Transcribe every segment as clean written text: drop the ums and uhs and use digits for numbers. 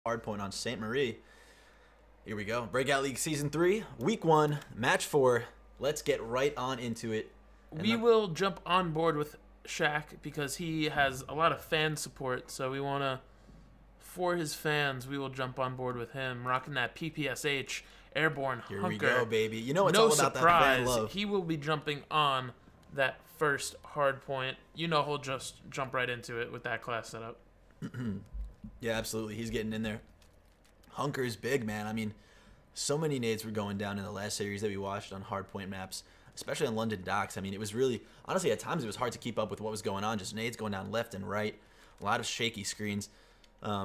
Hard point on St. Marie. Here we go. Breakout League Season 3, Week 1, Match 4. Let's get right on into it. We will jump on board with Shaq because he has a lot of fan support. So we want to, for his fans, we will jump on board with him. Rocking that PPSH Airborne Here Hunker. we go, baby. You know it's no all about surprise, that fan love. he will be jumping on that first hard point. You know he'll just jump right into it with that class setup. Yeah, absolutely. He's getting in there. Hunker is big, man. I mean, so many nades were going down in the last series that we watched on hardpoint maps, especially on London docks. I mean, it was really, honestly, at times it was hard to keep up with what was going on. Just nades going down left and right. A lot of shaky screens.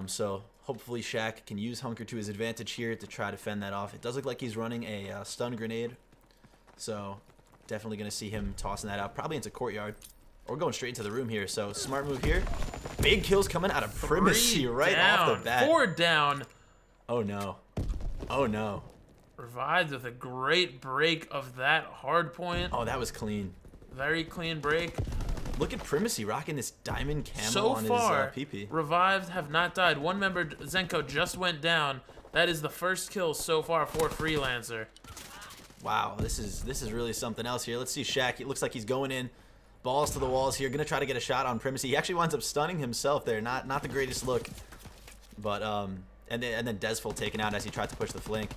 So hopefully Shaq can use Hunker to his advantage here to try to fend that off. It does look like he's running a stun grenade. So definitely going to see him tossing that out, probably into courtyard. Or going straight into the room here. So smart move here. Big kills coming out of Primacy right off the bat. 4 down. Oh no. Oh no. Revived with a great break of that hard point. Oh, that was clean. Very clean break. Look at Primacy rocking this diamond camo So on far, his PP. Revived have not died. One member, Zenko, just went down. That is the first kill so far for Freelancer. Wow, this is really something else here. Let's see Shaq. It looks like he's going in. Balls to the walls here. Gonna try to get a shot on Primacy. He actually winds up stunning himself there. Not the greatest look. But and then Desful taken out as he tried to push the flank.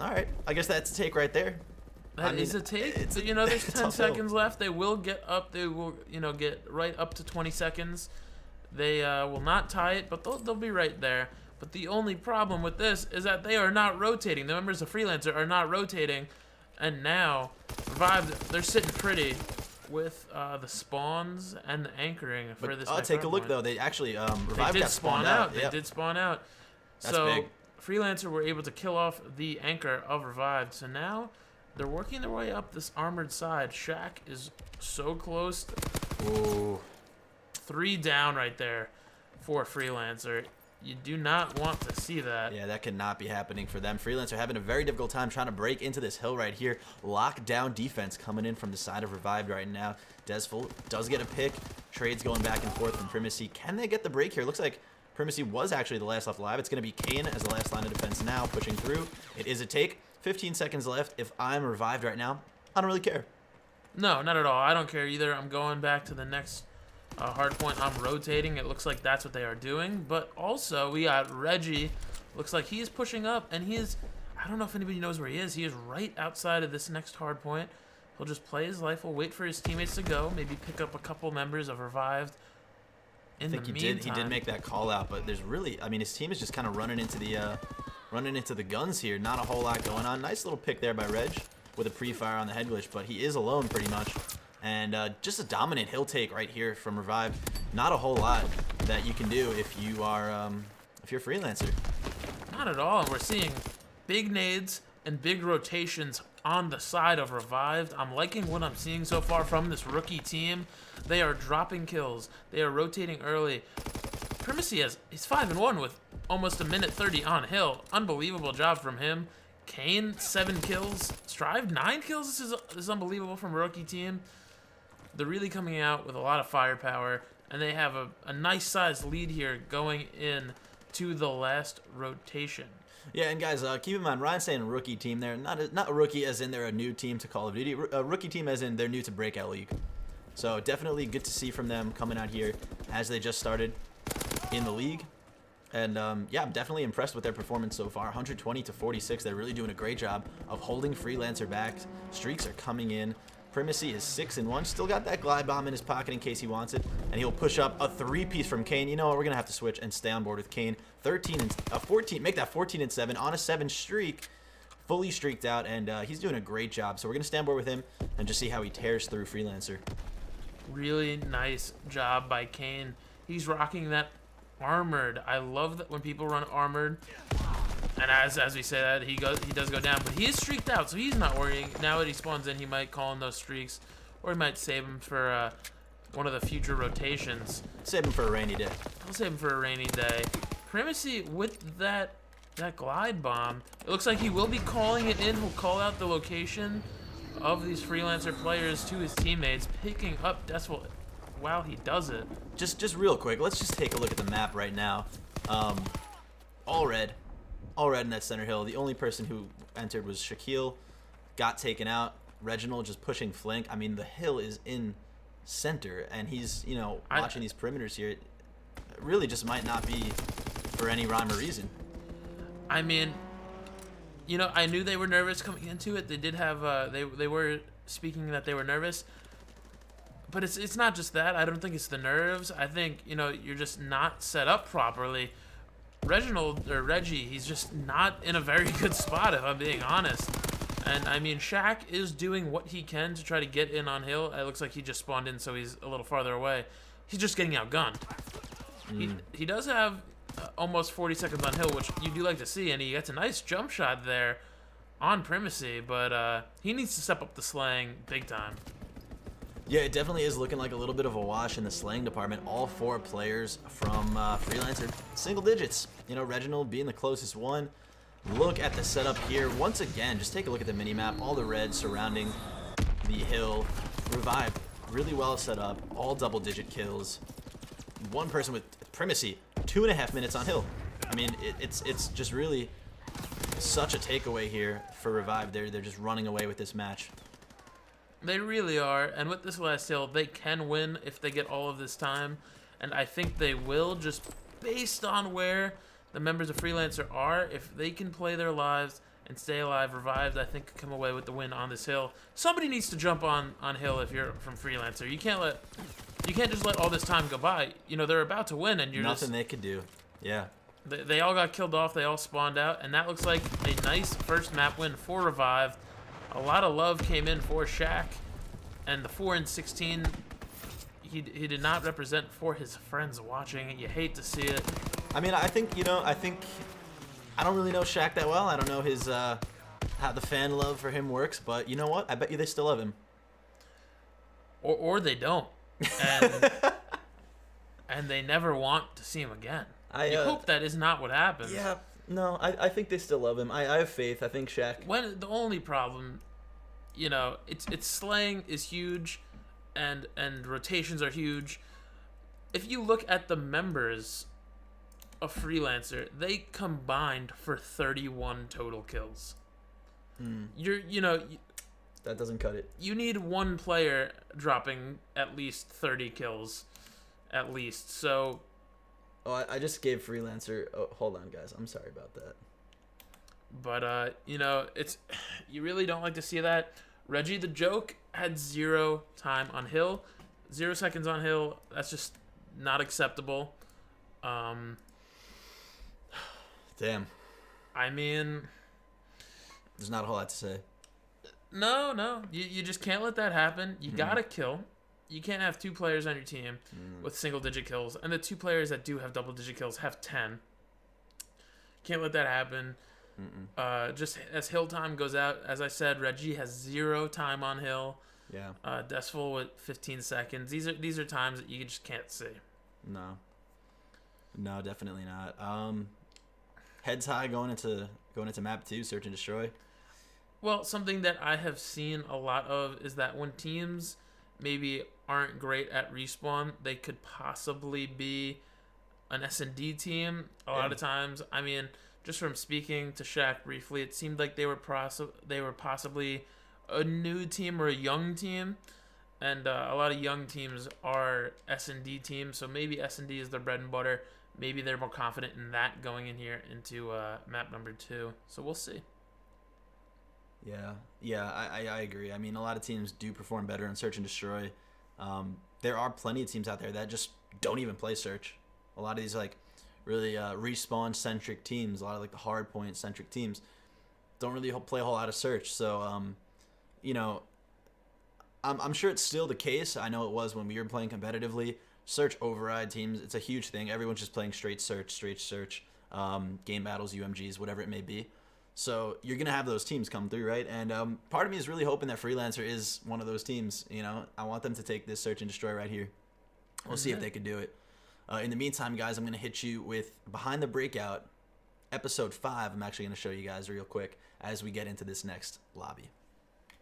Alright. I guess that's a take right there. That is a take. You know, there's 10 seconds left. They will get up. They will, get right up to 20 seconds. They will not tie it, but they'll be right there. But the only problem with this is that they are not rotating. The members of Freelancer are not rotating. And now, Revived, they're sitting pretty with the spawns and the anchoring for this. Take a look, though. They actually, Revived got spawned out. They did spawn out. That's so, big. Freelancer were able to kill off the anchor of Revived. So now, they're working their way up this armored side. Shaq is so close. Ooh. 3 down right there for Freelancer. You do not want to see that. Yeah, that could not be happening for them. Freelancer having a very difficult time trying to break into this hill right here. Lockdown defense coming in from the side of Revived right now. Desful does get a pick. Trades going back and forth from Primacy. Can they get the break here? Looks like Primacy was actually the last left alive. It's going to be Kane as the last line of defense now, pushing through. It is a take. 15 seconds left. If I'm Revived right now, I don't really care. No, not at all. I don't care either. I'm going back to the next hard point. I'm rotating. It looks like that's what they are doing. But also, we got Reggie. Looks like he is pushing up, and he is, I don't know if anybody knows where he is. He is right outside of this next hard point. He'll just play his life. He'll wait for his teammates to go. Maybe pick up a couple members of Revived. I think he did make that call out, but there's really, I mean, his team is just kind of running into the guns here. Not a whole lot going on. Nice little pick there by Reg with a pre-fire on the head glitch, but he is alone pretty much. And just a dominant hill take right here from Revive. Not a whole lot that you can do if you are if you're Freelancer. Not at all. And we're seeing big nades and big rotations on the side of Revived. I'm liking what I'm seeing so far from this rookie team. They are dropping kills. They are rotating early. Primacy he's 5-1 with almost a minute 30 on hill. Unbelievable job from him. Kane 7 kills. Strive 9 kills. This is unbelievable from a rookie team. They're really coming out with a lot of firepower, and they have a nice sized lead here going in to the last rotation. Yeah, and guys, keep in mind, Ryan's saying rookie team there. Not a rookie as in they're a new team to Call of Duty. A rookie team as in they're new to Breakout League. So definitely good to see from them coming out here as they just started in the league. And yeah, I'm definitely impressed with their performance so far. 120 to 46. They're really doing a great job of holding Freelancer back. Streaks are coming in. Primacy is 6-1. Still got that glide bomb in his pocket in case he wants it. And he'll push up a 3-piece from Kane. You know what? We're going to have to switch and stay on board with Kane. 14. Make that 14-7 on a 7 streak. Fully streaked out. And he's doing a great job. So we're going to stay on board with him and just see how he tears through Freelancer. Really nice job by Kane. He's rocking that armored. I love that when people run armored. And as we say that, he does go down, but he is streaked out, so he's not worrying. Now that he spawns in, he might call in those streaks, or he might save him for one of the future rotations. Save him for a rainy day. I'll save him for a rainy day. Primacy with that glide bomb. It looks like he will be calling it in. He'll call out the location of these Freelancer players to his teammates, picking up Desful while he does it. Just real quick, let's just take a look at the map right now. All red in that center hill. The only person who entered was Shaquille, got taken out. Reginald just pushing flank. I mean, the hill is in center, and he's, you know, watching these perimeters here. It really just might not be for any rhyme or reason. I mean, you know, I knew they were nervous coming into it. They did have, they were speaking that they were nervous. But it's not just that. I don't think it's the nerves. I think, you know, you're just not set up properly. Reggie, he's just not in a very good spot, if I'm being honest. And, I mean, Shaq is doing what he can to try to get in on Hill. It looks like he just spawned in, so he's a little farther away. He's just getting outgunned. He does have almost 40 seconds on Hill, which you do like to see, and he gets a nice jump shot there on Primacy, but he needs to step up the slaying big time. Yeah, it definitely is looking like a little bit of a wash in the slaying department. All 4 players from Freelancer, single digits. You know, Reginald being the closest one. Look at the setup here. Once again, just take a look at the mini-map. All the red surrounding the hill. Revive, really well set up. All double-digit kills. One person with Primacy, 2.5 minutes on hill. I mean, it's just really such a takeaway here for Revive. They're just running away with this match. They really are, and with this last hill, they can win if they get all of this time, and I think they will, just based on where the members of Freelancer are. If they can play their lives and stay alive, Revived, I think, could come away with the win on this hill. Somebody needs to jump on hill if you're from Freelancer. You can't just let all this time go by. You know, they're about to win, and you're nothing they could do. Yeah. They all got killed off. They all spawned out, and that looks like a nice first map win for Revived. A lot of love came in for Shaq, and the 4-16, he did not represent for his friends watching. You hate to see it. I mean, I think, you know, I don't really know Shaq that well. I don't know his how the fan love for him works, but you know what? I bet you they still love him. Or they don't, and and they never want to see him again. I hope that is not what happens. Yeah. No, I think they still love him. I have faith. I think Shaq. When the only problem, you know, it's slaying is huge, and rotations are huge. If you look at the members of Freelancer, they combined for 31 total kills. That doesn't cut it. You need one player dropping at least 30 kills, at least. So. Oh, I just gave Freelancer. Oh, hold on, guys. I'm sorry about that. But you know, you really don't like to see that. Reggie the Joke had 0 time on hill, 0 seconds on hill. That's just not acceptable. Damn. I mean, there's not a whole lot to say. No. You just can't let that happen. You gotta kill. You can't have 2 players on your team with single-digit kills, and the 2 players that do have double-digit kills have 10. Can't let that happen. Just as hill time goes out, as I said, Reggie has 0 time on hill. Yeah. Desful with 15 seconds. These are times that you just can't see. No, definitely not. Heads high going into map 2, search and destroy. Well, something that I have seen a lot of is that when teams maybe aren't great at respawn, they could possibly be an S&D team a lot of times. I mean, just from speaking to Shaq briefly, it seemed like they were possibly a new team or a young team, and a lot of young teams are S&D teams, so maybe S&D is their bread and butter. Maybe they're more confident in that going in here into map number 2, so we'll see. Yeah, I agree. I mean, a lot of teams do perform better in search and destroy. There are plenty of teams out there that just don't even play search. A lot of these like really respawn centric teams, a lot of like the hard point centric teams, don't really play a whole lot of search. So you know, I'm sure it's still the case. I know it was when we were playing competitively. Search override teams, it's a huge thing. Everyone's just playing straight search, game battles, UMGs, whatever it may be. So you're going to have those teams come through, right? And part of me is really hoping that Freelancer is one of those teams. You know, I want them to take this search and destroy right here. We'll see if they can do it. In the meantime, guys, I'm going to hit you with Behind the Breakout, episode 5. I'm actually going to show you guys real quick as we get into this next lobby.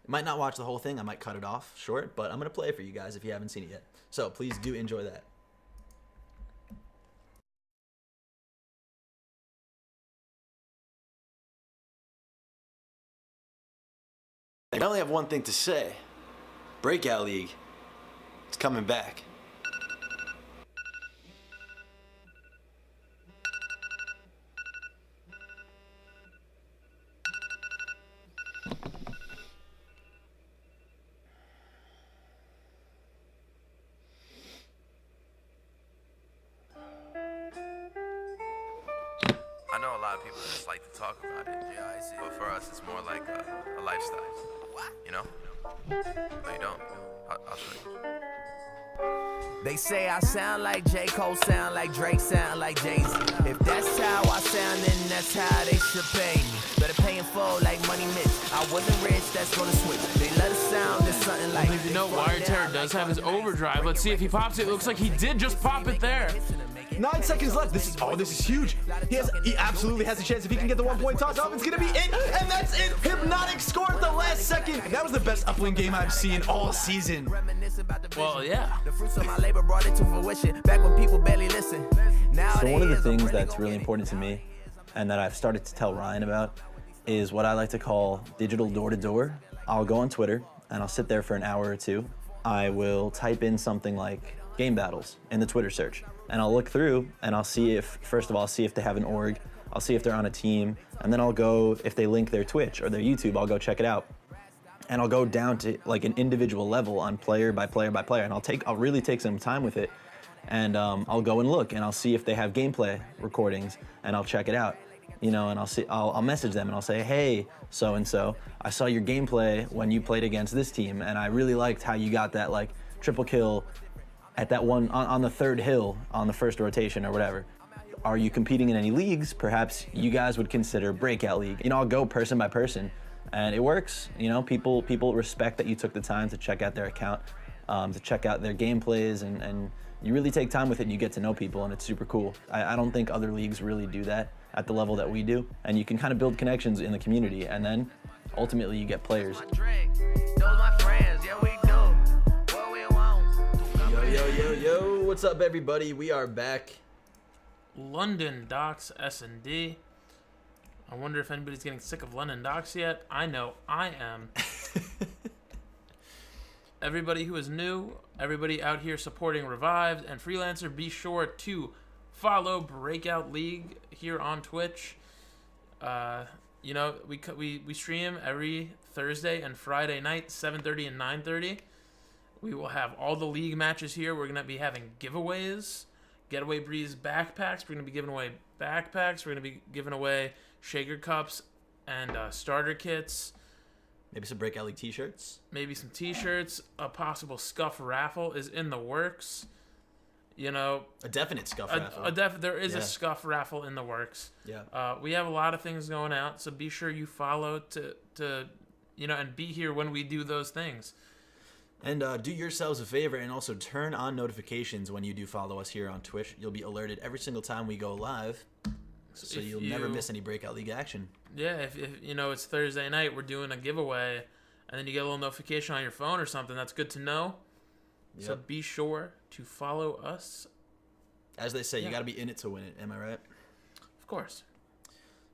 Might not watch the whole thing. I might cut it off short, but I'm going to play it for you guys if you haven't seen it yet. So please do enjoy that. I only have one thing to say. Breakout League. It's coming back. I know a lot of people just like to talk about it, but for us, it's more like a lifestyle. You know? No, you don't. I'll show you. They say I sound like J. Cole, sound like Drake, sound like Jay-Z. If that's how I sound, then that's how they should pay me. Better pay in full like Money Mitch. I wasn't rich, that's gonna switch. They let us sound as something like. You know, Wire Terror does have his overdrive. Let's see if he pops it. It looks like he did just pop it there. 9 seconds left. This is huge. He absolutely has a chance if he can get the 1-point toss off. It's gonna be it, and that's it. Hypnotic scored at the last second. That was the best uplink game I've seen all season. Well, yeah. The fruits of my labor brought it to fruition. Back when people barely listen. So one of the things that's really important to me, and that I've started to tell Ryan about, is what I like to call digital door-to-door. I'll go on Twitter and I'll sit there for an hour or two. I will type in something like game battles in the Twitter search, and I'll look through and I'll see if, first of all, I'll see if they have an org, I'll see if they're on a team, and then I'll go, if they link their Twitch or their YouTube, I'll go check it out. And I'll go down to like an individual level on player by player by player, and I'll really take some time with it, and I'll go and look, and I'll see if they have gameplay recordings, and I'll check it out, you know, and I'll message them and I'll say, hey, so and so, I saw your gameplay when you played against this team, and I really liked how you got that like triple kill at that one on the third hill on the first rotation or whatever. Are you competing in any leagues? Perhaps you guys would consider Breakout League. You know, I'll go person by person. And it works, you know, people respect that you took the time to check out their account, to check out their gameplays, and you really take time with it and you get to know people, and it's super cool. I don't think other leagues really do that at the level that we do, and you can kind of build connections in the community, and then ultimately you get players. Yo, what's up everybody? We are back. London Docks S&D. I wonder if anybody's getting sick of London Docks yet. I know I am. Everybody who is new, everybody out here supporting Revived and Freelancer, be sure to follow Breakout League here on Twitch. You know, we stream every Thursday and Friday night, 7:30 and 9:30. We will have all the league matches here. We're going to be having giveaways. Getaway Breeze backpacks. We're going to be giving away backpacks. We're going to be giving away Shaker Cups and starter kits. Maybe some Breakout League t-shirts. Maybe some t-shirts. A possible scuff raffle is in the works. You know, A definite scuff raffle. There is Yeah. a scuff raffle in the works. Yeah. We have a lot of things going out, so be sure you follow to you know, and be here when we do those things. And do yourselves a favor and also turn on notifications when you do follow us here on Twitch. You'll be alerted every single time we go live, so you'll never miss any Breakout League action. Yeah, if you know it's Thursday night, we're doing a giveaway, and then you get a little notification on your phone or something, that's good to know. Yep. So be sure to follow us. As they say, Yeah. you got to be in it to win it. Am I right? Of course.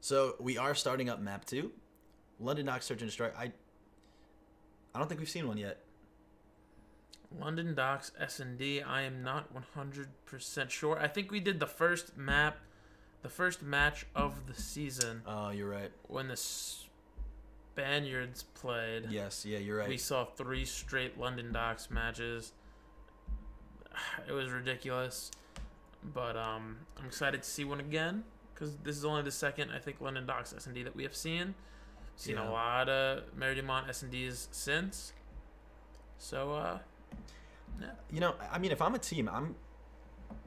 So we are starting up map 2. London Docks Search and Destroy. I don't think we've seen one yet. London Docks S&D, I am not 100% sure. I think we did the first map, the first match of the season. Oh, you're right. When the Spaniards played. Yes, yeah, you're right. We saw 3 straight London Docks matches. It was ridiculous. But I'm excited to see one again, because this is only the second, I think, London Docks S&D that we have seen. Seen Yeah. a lot of Meridimont S&Ds since. So, yeah. You know, I mean, if I'm a team,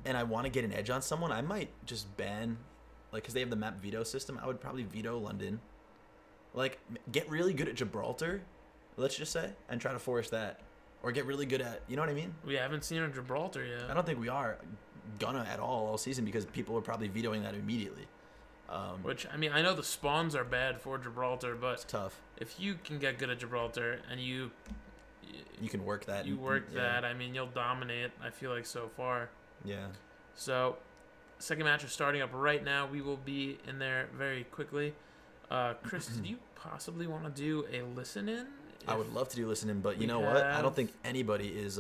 and I want to get an edge on someone, I might just ban, like, because they have the map veto system, I would probably veto London. Like, get really good at Gibraltar, let's just say, and try to force that. Or get really good at, you know what I mean? We haven't seen in Gibraltar yet. I don't think we are gonna at all season, because people are probably vetoing that immediately. Which, I mean, I know the spawns are bad for Gibraltar, but It's tough. if you can get good at Gibraltar and you can work that. that, I mean, you'll dominate, I feel like, so far. Yeah. So, second match is starting up right now. We will be in there very quickly. Chris, do you possibly want to do a listen-in? I would love to do listening, but you know what? I don't think anybody is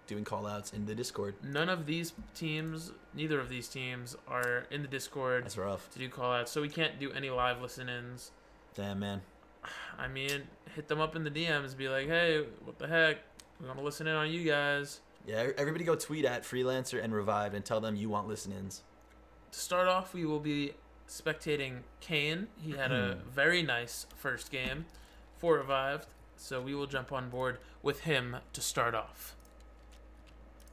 doing call-outs in the Discord. None of these teams, neither of these teams are in the Discord. That's rough. To do call-outs, so we can't do any live listen-ins. Damn, man. I mean, hit them up in the DMs, be like, hey, what the heck? We're going to listen in on you guys. Yeah, everybody go tweet at Freelancer and Revived and tell them you want listen-ins. To start off, we will be spectating Kane. He had a very nice first game for Revived, so we will jump on board with him to start off.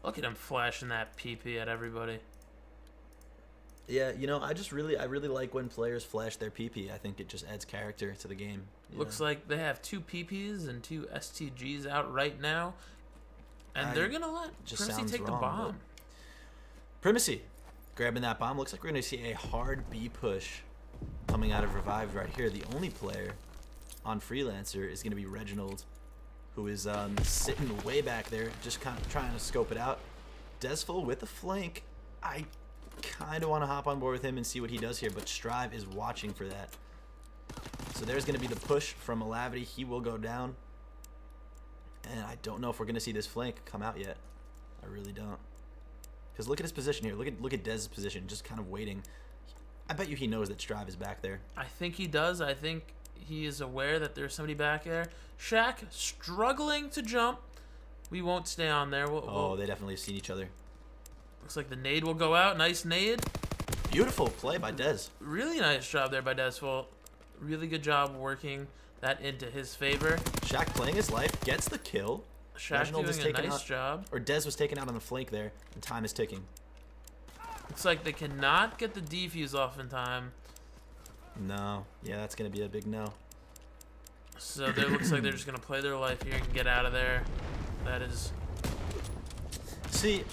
Look at him flashing that PP at everybody. Yeah, you know, I really like when players flash their PP. I think it just adds character to the game. Looks like they have 2 PPs and 2 STGs out right now, and they're gonna let Primacy take the bomb. Primacy grabbing that bomb. Looks like we're gonna see a hard B push coming out of Revived right here. The only player on Freelancer is gonna be Reginald, who is sitting way back there, just kind of trying to scope it out. Desful with the flank. I kind of want to hop on board with him and see what he does here, but Strive is watching for that. So there's going to be the push from Alavity. He will go down. And I don't know if we're going to see this flank come out yet. I really don't. Because look at his position here. Look at Dez's position, just kind of waiting. I bet you he knows that Strive is back there. I think he does. I think he is aware that there's somebody back there. Shaq struggling to jump. We won't stay on there. They definitely have seen each other. Looks like the nade will go out. Nice nade. Beautiful play by Dez. Really nice job there by Desful. Really good job working that into his favor. Shaq playing his life, gets the kill. Shaq doing a nice job. Or Dez was taken out on the flank there, and time is ticking. Looks like they cannot get the defuse off in time. No. Yeah, that's going to be a big no. So it looks like they're just going to play their life here and get out of there. That is... See,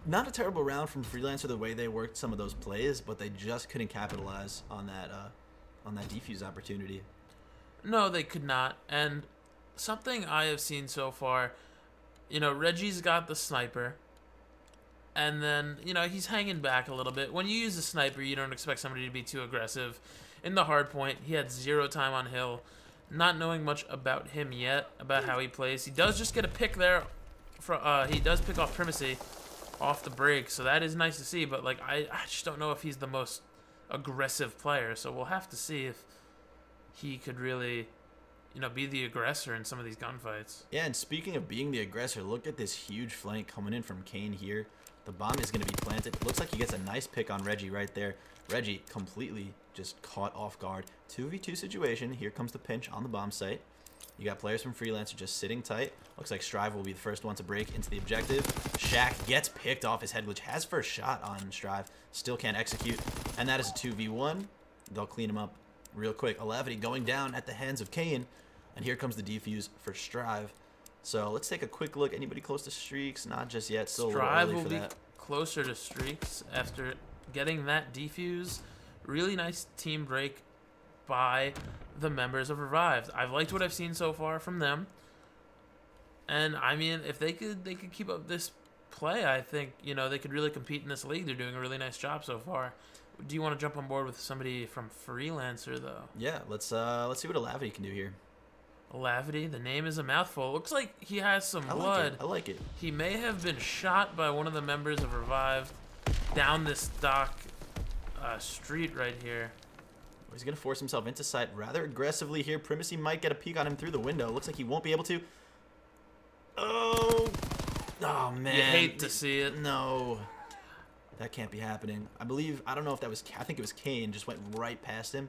not a terrible round from Freelancer the way they worked some of those plays, but they just couldn't capitalize on that defuse opportunity. No, they could not. And something I have seen so far, you know, Reggie's got the sniper. And then, you know, he's hanging back a little bit. When you use a sniper, you don't expect somebody to be too aggressive. In the hard point, he had 0 time on hill. Not knowing much about him yet, about how he plays. He does just get a pick there. He does pick off Primacy off the break, so that is nice to see. But, like, I just don't know if he's the most aggressive player. So we'll have to see if he could really, you know, be the aggressor in some of these gunfights. Yeah, and speaking of being the aggressor, look at this huge flank coming in from Kane here. The bomb is going to be planted. It looks like he gets a nice pick on Reggie right there. Reggie completely just caught off guard. 2v2 situation. Here comes the pinch on the bomb site. You got players from Freelancer just sitting tight. Looks like Strive will be the first one to break into the objective. Shaq gets picked off his head glitch. Has first shot on Strive. Still can't execute. And that is a 2v1. They'll clean him up real quick. Alavity going down at the hands of Kane. And here comes the defuse for Strive. So let's take a quick look. Anybody close to streaks? Not just yet. Still a little early for that. Strive will be closer to streaks after getting that defuse. Really nice team break by the members of Revived. I've liked what I've seen so far from them. And I mean, if they could keep up this play, I think, you know, they could really compete in this league. They're doing a really nice job so far. Do you want to jump on board with somebody from Freelancer though? Yeah, let's see what Alavity can do here. Alavity, the name is a mouthful. Looks like he has some blood. I like it. He may have been shot by one of the members of Revived down this dock street right here. He's going to force himself into sight rather aggressively here. Primacy might get a peek on him through the window. Looks like he won't be able to. Oh, man. You hate to see it. No. That can't be happening. I don't know if that was, I think it was Kane, just went right past him.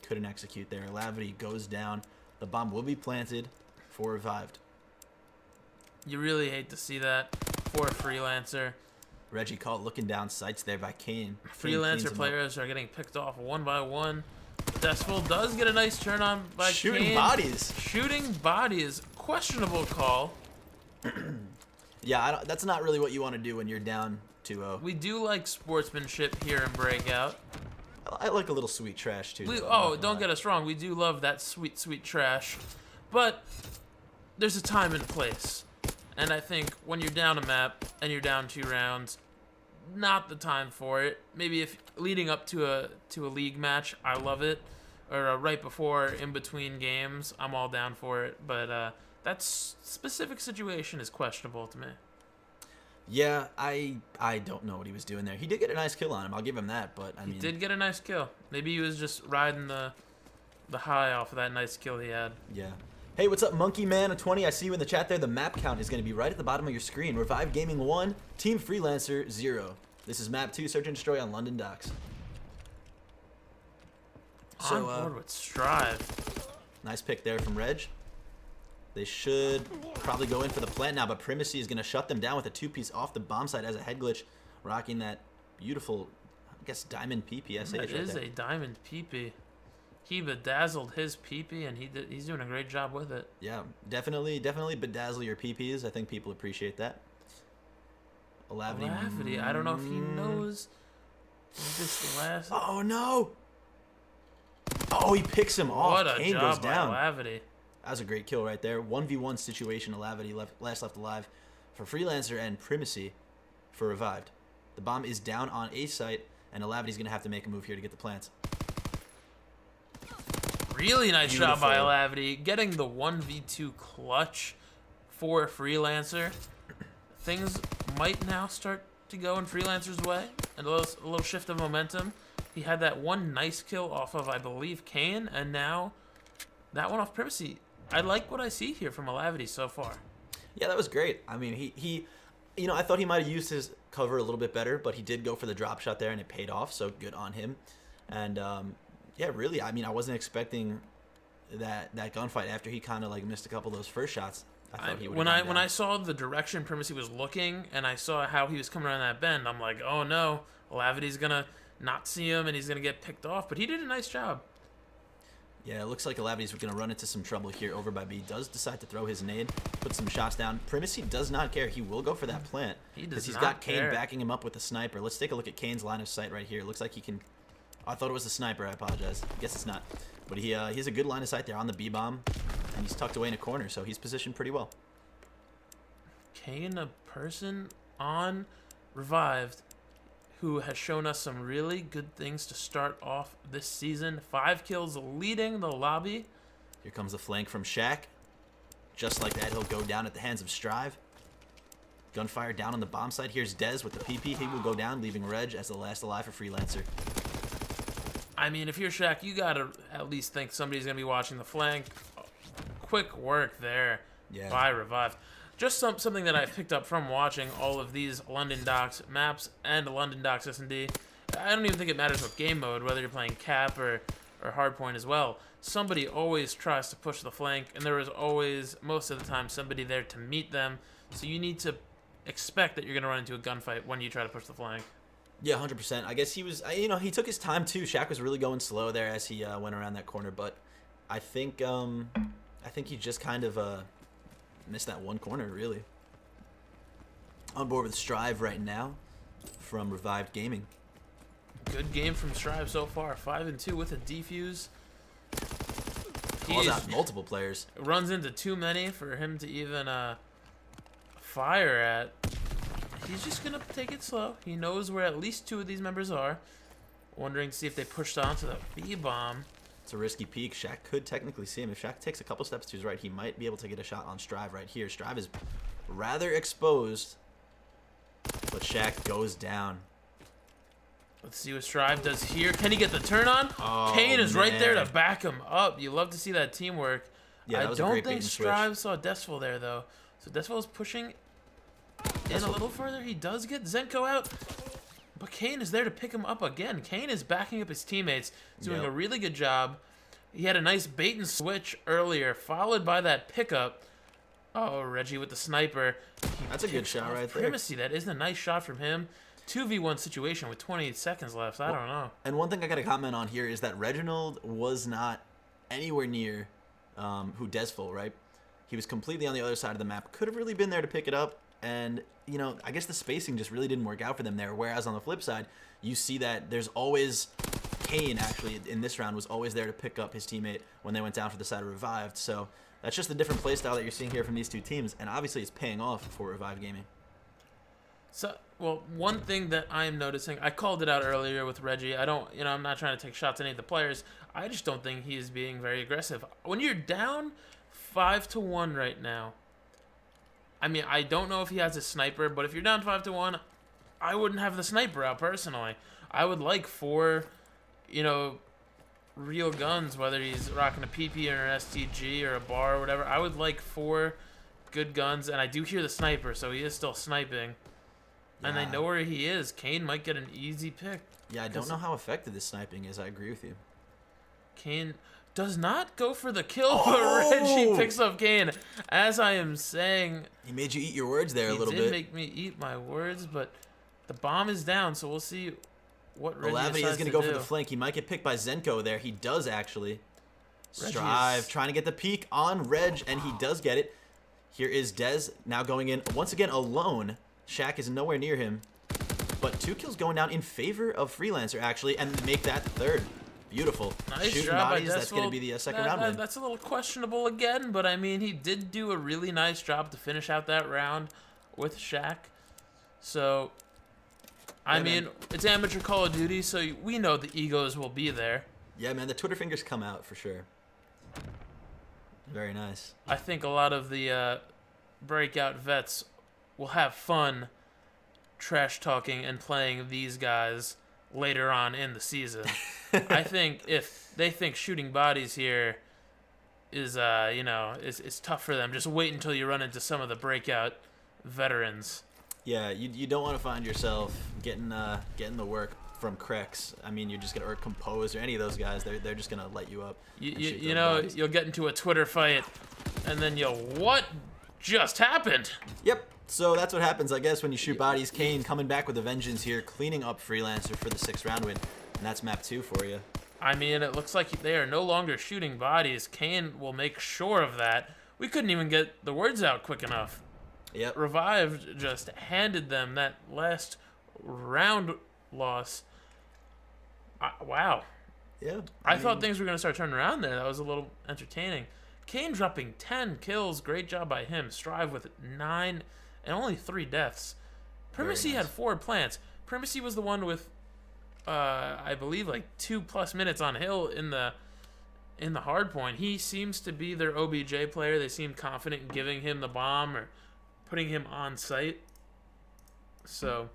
Couldn't execute there. Alavity goes down. The bomb will be planted for Revived. You really hate to see that for a Freelancer. Reggie caught looking down sights there by Kane. Freelancer players are getting picked off one by one. Desful does get a nice turn on by Kane. Shooting bodies. Shooting bodies. Questionable call. Yeah, that's not really what you want to do when you're down 2-0. We do like sportsmanship here in Breakout. I like a little sweet trash too. Don't get us wrong. We do love that sweet, sweet trash. But there's a time and place. And I think when you're down a map and you're down 2 rounds, not the time for it. Maybe if leading up to a league match, I love it. Or right before, in between games, I'm all down for it. But that specific situation is questionable to me. Yeah, I don't know what he was doing there. He did get a nice kill on him. I'll give him that. But I mean, He did get a nice kill. Maybe he was just riding the high off of that nice kill he had. yeah. Hey, what's up, Monkey Man 20? I see you in the chat there. The map count is going to be right at the bottom of your screen. Revive Gaming 1, Team Freelancer 0. This is map 2, Search and Destroy on London Docks. On board with Strive. Nice pick there from Reg. They should probably go in for the plant now, but Primacy is going to shut them down with a 2-piece off the bomb site as a head glitch, rocking that beautiful, I guess, diamond PPS. That is a diamond PP. He bedazzled his PP, and he's doing a great job with it. Yeah, definitely bedazzle your PPs. I think people appreciate that. Lavity, I don't know if he knows this last. Oh, no! Oh, he picks him off. What a Kane job goes down. by Lavity. That was a great kill right there. 1v1 situation. Lavity last left alive for Freelancer and Primacy for Revived. The bomb is down on A site, and Lavity's going to have to make a move here to get the plants. Really nice job by Beautiful. Lavity, getting the 1v2 clutch for Freelancer. Things might now start to go in Freelancer's way, and a little shift of momentum. He had that one nice kill off of, I believe, Kane, and now that one off Privacy. I like what I see here from Lavity so far. Yeah, that was great. I mean, he I thought he might have used his cover a little bit better, but he did go for the drop shot there, and it paid off, so good on him. And, yeah, really, I mean, I wasn't expecting that gunfight after he kind of, like, missed a couple of those first shots. I thought he would. When I saw the direction Primacy was looking, and I saw how he was coming around that bend, I'm like, oh no, Lavity's gonna not see him, and he's gonna get picked off. But he did a nice job. Yeah, it looks like Lavity's going to run into some trouble here over by B. Does decide to throw his nade, put some shots down. Primacy does not care. He will go for that plant. He's got Kane backing him up with the sniper. Let's take a look at Kane's line of sight right here. It looks like he can... I thought it was the sniper. I apologize. I guess it's not. But he has a good line of sight there on the B-bomb, and he's tucked away in a corner, so he's positioned pretty well. Kane, a person on Revived who has shown us some really good things to start off this season. 5 kills leading the lobby. Here comes the flank from Shaq. Just like that, he'll go down at the hands of Strive. Gunfire down on the bomb site. Here's Dez with the PP. He will go down, leaving Reg as the last alive for Freelancer. I mean, if you're Shaq, you gotta at least think somebody's gonna be watching the flank. Quick work there by Revived. Just something that I picked up from watching all of these London Docks maps and London Docks S&D. I don't even think it matters what game mode, whether you're playing Cap or Hardpoint as well. Somebody always tries to push the flank, and there is always, most of the time, somebody there to meet them. So you need to expect that you're going to run into a gunfight when you try to push the flank. Yeah, 100%. I guess he was, he took his time too. Shaq was really going slow there as he went around that corner, but I think he just kind of missed that one corner, really. On board with Strive right now from Revived Gaming. Good game from Strive so far. 5-2 with a defuse. Calls out multiple players. Runs into too many for him to even fire at. He's just going to take it slow. He knows where at least 2 of these members are. Wondering to see if they pushed onto the B-bomb. It's a risky peek. Shaq could technically see him. If Shaq takes a couple steps to his right, he might be able to get a shot on Strive right here. Strive is rather exposed, but Shaq goes down. Let's see what Strive does here. Can he get the turn on? Oh, Kane is right there to man. back him up. You love to see that teamwork. Yeah, that I was a don't great bait think and Strive switch. saw Desful there, though. So Desful is pushing in a little further. He does get Zenko out, but Kane is there to pick him up again. Kane is backing up his teammates, doing a really good job. He had a nice bait and switch earlier, followed by that pickup. Oh, Reggie with the sniper. That's a good shot right there. Primacy. That is a nice shot from him. 2v1 situation with 28 seconds left. I don't know. And one thing I got to comment on here is that Reginald was not anywhere near who Desful, right? He was completely on the other side of the map. Could have really been there to pick it up. And, I guess the spacing just really didn't work out for them there. Whereas on the flip side, you see that there's always Kane, actually, in this round was always there to pick up his teammate when they went down for the side of Revived. So that's just the different play style that you're seeing here from these two teams, and obviously it's paying off for Revive Gaming. So, well, one thing that I'm noticing, I called it out earlier with Reggie. I'm not trying to take shots at any of the players. I just don't think he is being very aggressive. When you're down 5-1 right now, I mean, I don't know if he has a sniper, but if you're down 5-1, I wouldn't have the sniper out personally. I would like 4, real guns, whether he's rocking a PP or an STG or a bar or whatever. I would like 4 good guns, and I do hear the sniper, so he is still sniping. And they know where he is. Kane might get an easy pick. Yeah, I don't know how effective this sniping is. I agree with you. Kane does not go for the kill, but Reggie picks up Kane. As I am saying, He made you eat your words there a little bit. He did make me eat my words, but the bomb is down, so we'll see what Reggie Olavity decides is going to go for the flank. He might get picked by Zenko there. He does, actually. Strive, trying to get the peek on Reg, and he does get it. Here is Dez now going in, once again, alone. Shaq is nowhere near him, but 2 kills going down in favor of Freelancer, actually, and make that 3rd. Beautiful. Nice Shooting job bodies, by that's going to be the second round win. That's a little questionable again, but I mean, he did do a really nice job to finish out that round with Shaq. So, I mean, it's amateur Call of Duty, so we know the egos will be there. Yeah, man, the Twitter fingers come out for sure. Very nice. I think a lot of the Breakout vets will have fun trash talking and playing these guys later on in the season. I think if they think shooting bodies here is is tough for them, just wait until you run into some of the Breakout veterans. Yeah, you don't want to find yourself getting the work from Krex. I mean, you're just gonna, or Compose or any of those guys. They're just gonna light you up. You'll get into a Twitter fight, and then what just happened? Yep. So that's what happens, I guess, when you shoot bodies. Kane coming back with a vengeance here, cleaning up Freelancer for the 6th round win. And that's map 2 for you. I mean, it looks like they are no longer shooting bodies. Kane will make sure of that. We couldn't even get the words out quick enough. Yep. Revived just handed them that last round loss. Wow. Yeah. I thought things were going to start turning around there. That was a little entertaining. Kane dropping 10 kills. Great job by him. Strive with 9 and only 3 deaths. Primacy had 4 plants. Primacy was the one with, I believe, like 2+ minutes on Hill in the hard point. He seems to be their OBJ player. They seem confident in giving him the bomb or putting him on site. So,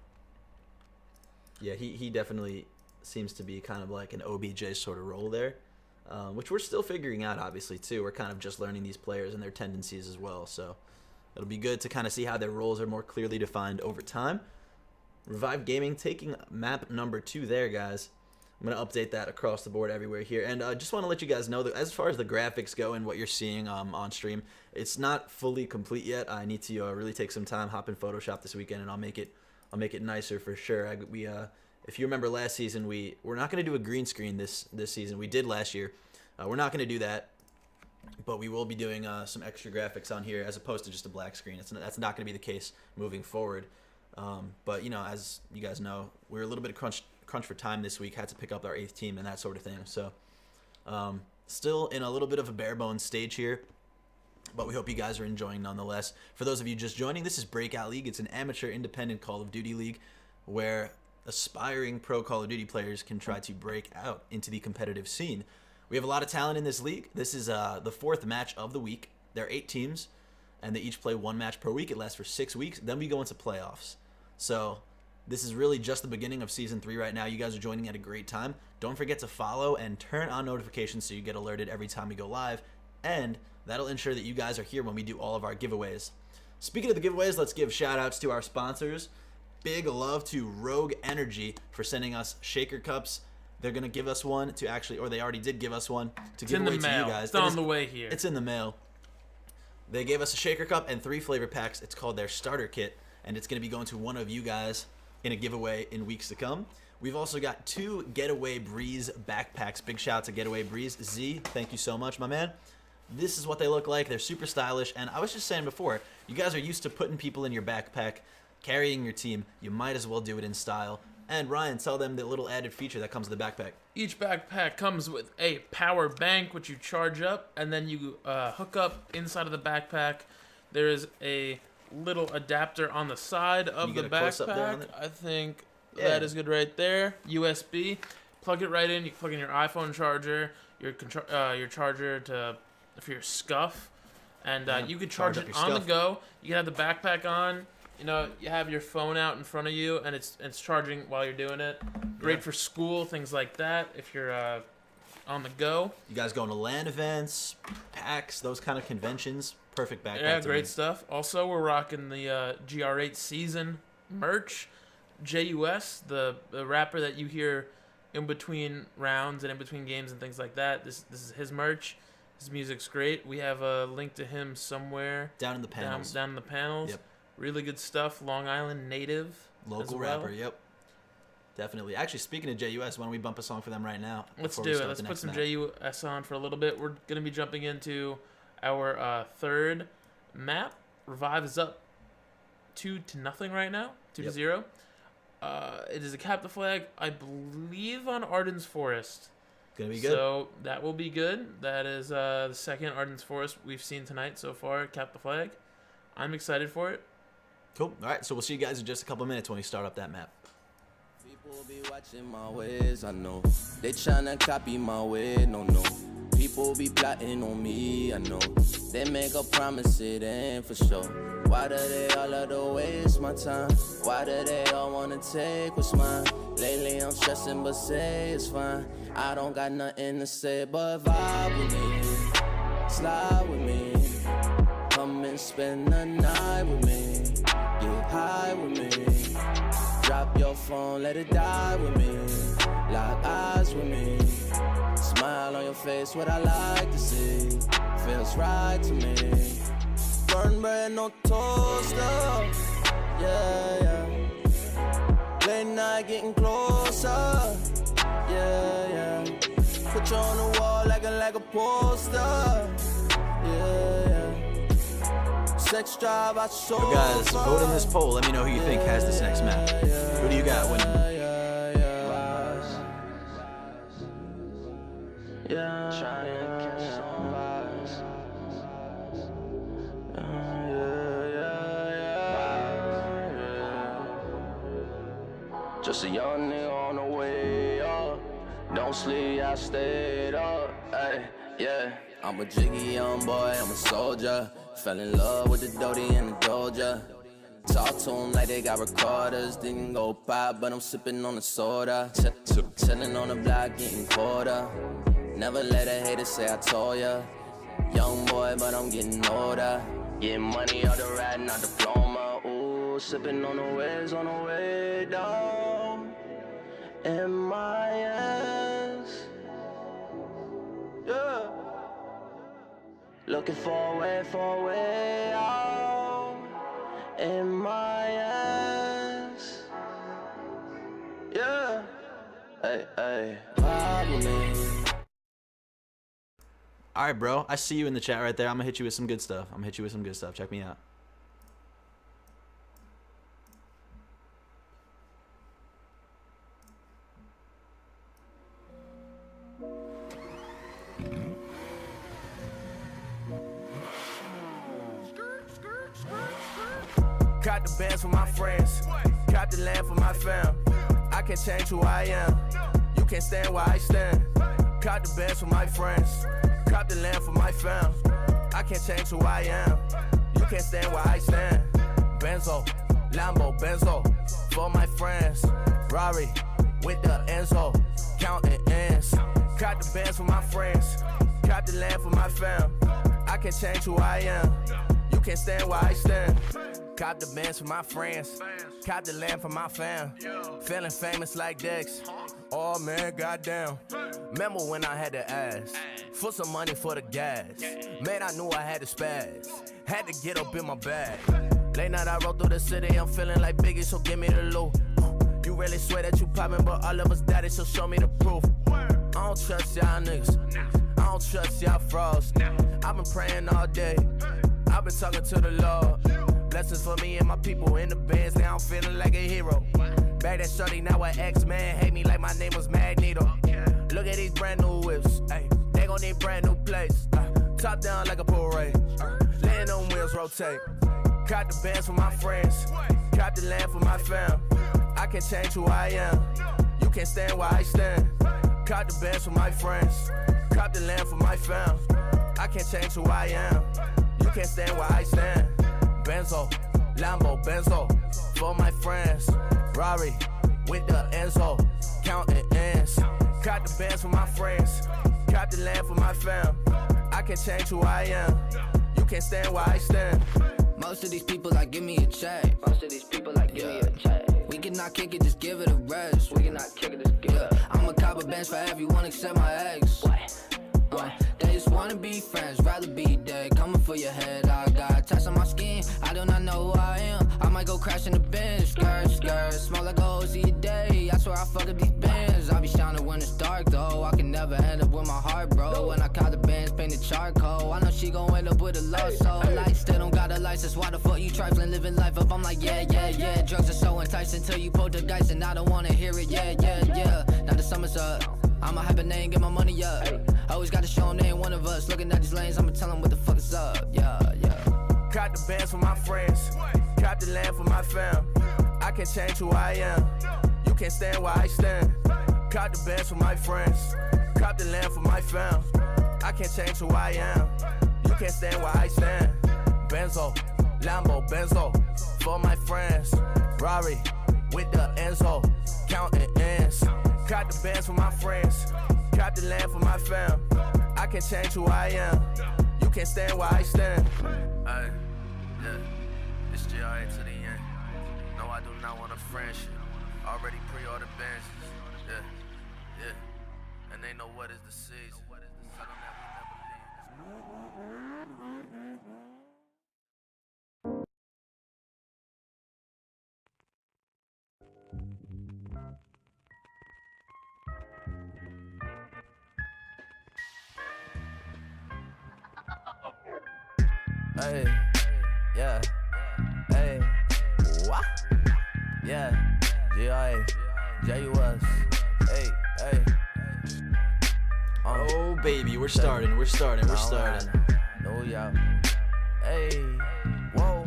yeah, he definitely seems to be kind of like an OBJ sort of role there, which we're still figuring out, obviously, too. We're kind of just learning these players and their tendencies as well, so it'll be good to kind of see how their roles are more clearly defined over time. Revive Gaming taking map number 2 there, guys. I'm going to update that across the board everywhere here. And I just want to let you guys know that as far as the graphics go and what you're seeing on stream, it's not fully complete yet. I need to really take some time, hop in Photoshop this weekend, and I'll make it nicer for sure. If you remember last season, we're not going to do a green screen this season. We did last year. We're not going to do that. But we will be doing some extra graphics on here as opposed to just a black screen. That's not going to be the case moving forward. But, as you guys know, we were a little bit of crunch for time this week. Had to pick up our 8th team and that sort of thing. So still in a little bit of a bare bones stage here. But we hope you guys are enjoying nonetheless. For those of you just joining, this is Breakout League. It's an amateur independent Call of Duty league where aspiring pro Call of Duty players can try to break out into the competitive scene. We have a lot of talent in this league. This is the 4th match of the week. There are 8 teams, and they each play 1 match per week. It lasts for 6 weeks. Then we go into playoffs. So this is really just the beginning of Season 3 right now. You guys are joining at a great time. Don't forget to follow and turn on notifications so you get alerted every time we go live. And that'll ensure that you guys are here when we do all of our giveaways. Speaking of the giveaways, let's give shout-outs to our sponsors. Big love to Rogue Energy for sending us shaker cups. They're going to give us one to actually, or they already did give us one to give away to you guys. It's on the way here. It's in the mail. They gave us a shaker cup and 3 flavor packs. It's called their starter kit, and it's going to be going to one of you guys in a giveaway in weeks to come. We've also got 2 Getaway Breeze backpacks. Big shout out to Getaway Breeze. Z, thank you so much, my man. This is what they look like. They're super stylish, and I was just saying before, you guys are used to putting people in your backpack, carrying your team. You might as well do it in style. And Ryan, tell them the little added feature that comes with the backpack. Each backpack comes with a power bank, which you charge up, and then you hook up inside of the backpack. There is a little adapter on the side of the backpack. I think that is good right there. USB. Plug it right in. You plug in your iPhone charger, your charger for your SCUF, and you can charge it on the go. You can have the backpack on. You know, you have your phone out in front of you, and it's charging while you're doing it. Great for school, things like that. If you're on the go. You guys going to LAN events, PAX, those kind of conventions. Perfect backpack. Yeah, great stuff. Also, we're rocking the GR8 season merch. JUS, the rapper that you hear in between rounds and in between games and things like that. This is his merch. His music's great. We have a link to him somewhere. Down in the panels. Down in the panels. Yep. Really good stuff. Long Island native. Local rapper, yep. Definitely. Actually, speaking of JUS, why don't we bump a song for them right now? Let's do it. Let's put some JUS on for a little bit. We're going to be jumping into our third map. Revive is up 2-0 right now. 2-0. It is a Cap the Flag, I believe, on Arden's Forest. Gonna be good. So that will be good. That is the second Arden's Forest we've seen tonight so far. Cap the Flag. I'm excited for it. Cool. All right, so we'll see you guys in just a couple minutes when we start up that map. People be watching my ways, I know. They tryna copy my way, no. People be plotting on me, I know. They make a promise, it ain't for sure. Why do they all love to waste my time? Why do they all wanna take what's mine? Lately I'm stressing, but say it's fine. I don't got nothing to say, but vibe with me, slide with me. Come and spend the night with me, get high with me. Drop your phone, let it die with me. Lock eyes with me. Smile on your face, what I like to see. Feels right to me. Burn bread, no toaster. Yeah. Late night getting closer. Yeah. Put you on the wall like a poster. Yeah. Sex drive, I show. So guys, vote in this poll. Let me know who you think has this next map. Who do you got winning? Trying to catch some vibes. Just a young nigga on the way up. Don't sleep, I stayed up. Ay, yeah. I'm a jiggy young boy, I'm a soldier. Fell in love with the Dodie and the Doja. Talk to them like they got recorders. Didn't go pop, but I'm sipping on the soda. Chillin' on the block, getting quarter. Never let a hater say I told ya. Young boy, but I'm getting older. Getting money out the ride, not diploma. Ooh, sipping on the waves on the way down. In my ass. Yeah. Looking for a way out. In my ass. Yeah. Hey. Vibe with me. All right, bro. I see you in the chat right there. I'm going to hit you with some good stuff. Check me out. Caught the bands for my friends. Caught the land for my fam. I can't change who I am. You can't stand where I stand. Caught the bands for my friends. Caught the land for my fam. I can't change who I am. You can't stand where I stand. Benzo, Lambo, Benzo. For my friends. Rari, with the Enzo. Counting ends. Caught the bands for my friends. Caught the land for my fam. I can't change who I am. You can't stand where I stand. Caught the bands for my friends. Caught the land for my fam. Feeling famous like Dex. Oh man, goddamn. Remember when I had to ask for some money for the gas? Man, I knew I had to spaz. Had to get up in my bag. Late night I rode through the city. I'm feeling like Biggie, so give me the loot. You really swear that you poppin', but all of us got it, so show me the proof. I don't trust y'all niggas. I don't trust y'all frauds. I've been praying all day. I've been talking to the Lord. Blessings for me and my people in the bands. Now I'm feeling like a hero. Back that shorty, now an X-Man. Hate me like my name was Magneto. Look at these brand new whips. Ay, they gon' need brand new plates. Top down like a parade. Letting them wheels rotate. Cop the bands for my friends. Cop the land for my fam. I can change who I am. You can't stand where I stand. Cop the bands for my friends. Cop the land for my fam. I can't change who I am. You can't stand where I stand. Benzo, Lambo, Benzo. For my friends. Rari, with the Enzo. Counting ends. Cop the bands for my friends. Cop the land for my fam. I can change who I am. You can't stand where I stand. Most of these people like give me a check. Most of these people like give me a check. We cannot kick it, just give it a rest. We cannot kick it, just give it. I'm a cop of bench for everyone except my ex. They just wanna be friends, rather be dead. Coming for your head, I got tats on my skin. I do not know who I am. I might go crash in the bench. Skirt, skirt, smell like a OZ a day. I swear I fuck up these bands. I be shining when it's dark though. I can never end up with my heart, bro. When I caught the bands, painted charcoal. I know she gon' end up with a lost soul. Like, still don't got a license. Why the fuck you trifling, living life up? I'm like, yeah, yeah, yeah. Drugs are so enticing till you pull the dice, and I don't wanna hear it. Yeah, yeah, yeah. Now the summer's up. I'ma hibernate and get my money up. Always gotta show them they ain't one of us. Looking at these lanes, I'ma tell them what the fuck is up. Yeah, yeah. Cop the bands for my friends. Cop the land for my fam. I can change who I am. You can't stand where I stand. Cop the bands for my friends. Cop the land for my fam. I can't change who I am. You can't stand where I stand. Benzo, Lambo, Benzo. For my friends. Rari, with the Enzo. Counting ends. Cop the bands for my friends. Cop the land for my fam. I can change who I am. You can't stand where I stand. Ay, yeah, it's GRA to the end. No, I do not want a friendship. Already pre-ordered benches. Yeah, yeah, and they know what is the season. Tell them that we never leave. Hey, yeah, hey, what? Yeah, G.I.A., J.U.S., hey, hey. Oh, baby, we're starting. No, yeah. Hey, whoa,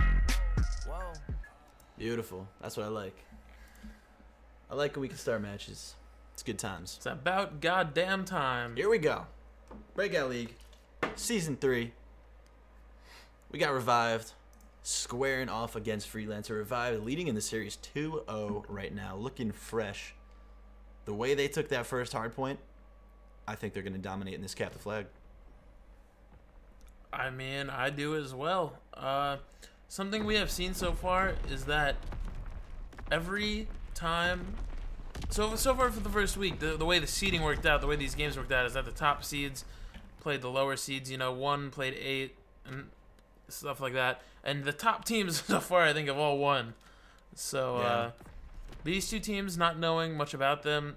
whoa. Beautiful. That's what I like. I like when we can start matches. It's good times. It's about goddamn time. Here we go. Breakout League, Season 3. We got Revived squaring off against Freelancer. Revived leading in the series 2-0 right now, looking fresh. The way they took that first hard point, I think they're going to dominate in this cap the flag. I mean, I do as well. Something we have seen so far is that every time... So far for the first week, the way the seeding worked out, the way these games worked out is that the top seeds played the lower seeds. You know, 1 played 8 and stuff like that. And the top teams so far, I think, have all won. So Yeah. these two teams, not knowing much about them,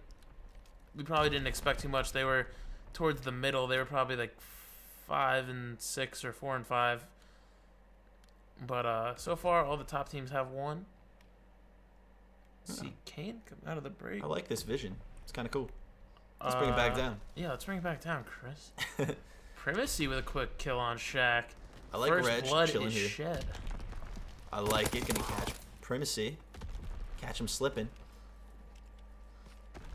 we probably didn't expect too much. They were towards the middle. They were probably like 5-6 or 4-5. But so far, all the top teams have won. See Kane come out of the break. I like this vision. It's kind of cool. Let's bring it back down. Yeah, let's bring it back down, Chris. Privacy with a quick kill on Shaq. I like First Reg blood chilling is here. shed. I like it. Gonna catch Primacy. Catch him slipping.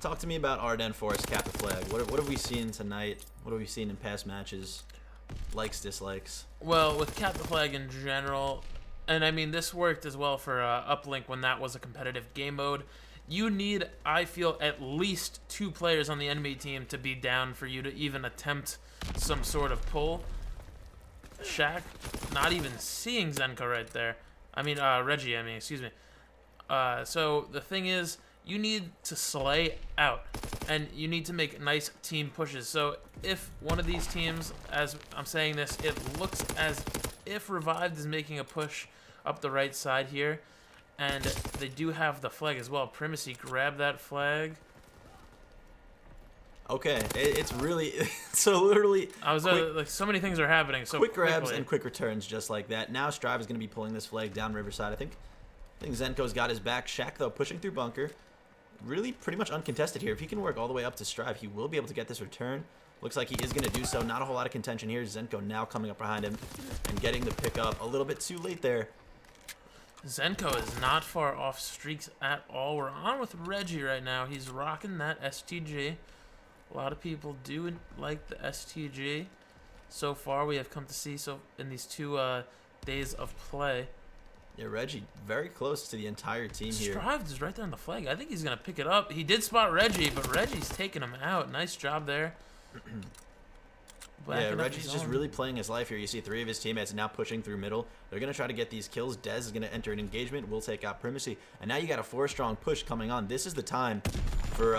Talk to me about Arden Forest cap the flag. What have we seen tonight? What have we seen in past matches? Likes, dislikes. Well, with cap the flag in general, and I mean this worked as well for Uplink when that was a competitive game mode. You need, I feel, at least 2 players on the enemy team to be down for you to even attempt some sort of pull. Shaq, not even seeing Zenka right there. Reggie, excuse me. So the thing is, you need to slay out, and you need to make nice team pushes. So if one of these teams, as I'm saying this, it looks as if Revived is making a push up the right side here, and they do have the flag as well. Primacy, grab that flag. Okay, it's really so literally. Like so many things are happening. So quick grabs quickly. and quick returns just like that. Now Strive is going to be pulling this flag down Riverside. I think Zenko's got his back. Shaq though pushing through bunker. really pretty much uncontested here. If he can work all the way up to Strive, he will be able to get this return. Looks like he is going to do so. Not a whole lot of contention here. Zenko now coming up behind him and getting the pick up a little bit too late there. Zenko is not far off streaks at all. We're on with Reggie right now. He's rocking that STG. A lot of people do like the STG. So far, we have come to see in these 2 days of play. Yeah, Reggie very close to the entire team here. Strive is right there on the flag. I think he's going to pick it up. He did spot Reggie, but Reggie's taking him out. Nice job there. Yeah, Reggie's just really playing his life here. You see 3 of his teammates now pushing through middle. They're going to try to get these kills. Dez is going to enter an engagement. Will take out Primacy. And now you got a 4-strong push coming on. This is the time for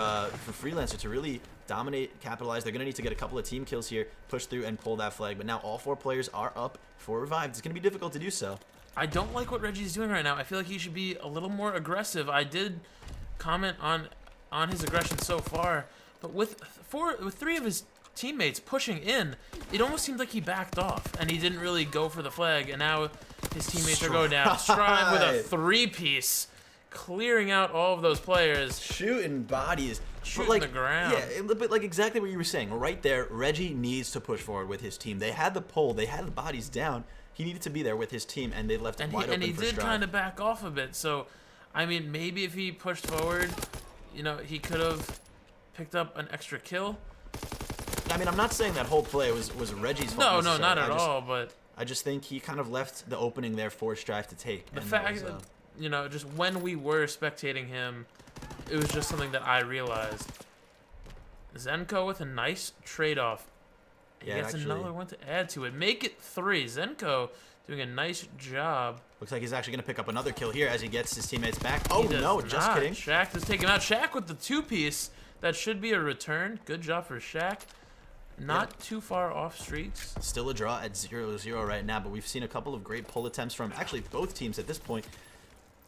Freelancer to really dominate, capitalize. They're going to need to get a couple of team kills here, push through, and pull that flag. But now all 4 players are up for Revived. It's going to be difficult to do so. I don't like what Reggie's doing right now. I feel like he should be a little more aggressive. I did comment on his aggression so far, but with 3 of his teammates pushing in, it almost seemed like he backed off and he didn't really go for the flag, and now his teammates are going down. Strive with a 3-piece, clearing out all of those players. Shooting bodies. Shooting the ground. Yeah, but like exactly what you were saying. Right there, Reggie needs to push forward with his team. They had the pole. They had the bodies down. He needed to be there with his team, and they left it wide open for Strive. And he did kind of back off a bit. So, I mean, maybe if he pushed forward, you know, he could have picked up an extra kill. I mean, I'm not saying that whole play was Reggie's fault. No, not at all. But I just think he kind of left the opening there for Strive to take. The fact that, you know, just when we were spectating him, it was just something that I realized. Zenko with a nice trade-off. He gets another one to add to it. Make it 3. Zenko doing a nice job. Looks like he's actually going to pick up another kill here as he gets his teammates back. Oh, no, just kidding. Shaq is taking out Shaq with the 2-piece. That should be a return. Good job for Shaq. Not too far off streaks. Still a draw at 0-0 right now, but we've seen a couple of great pull attempts from actually both teams at this point.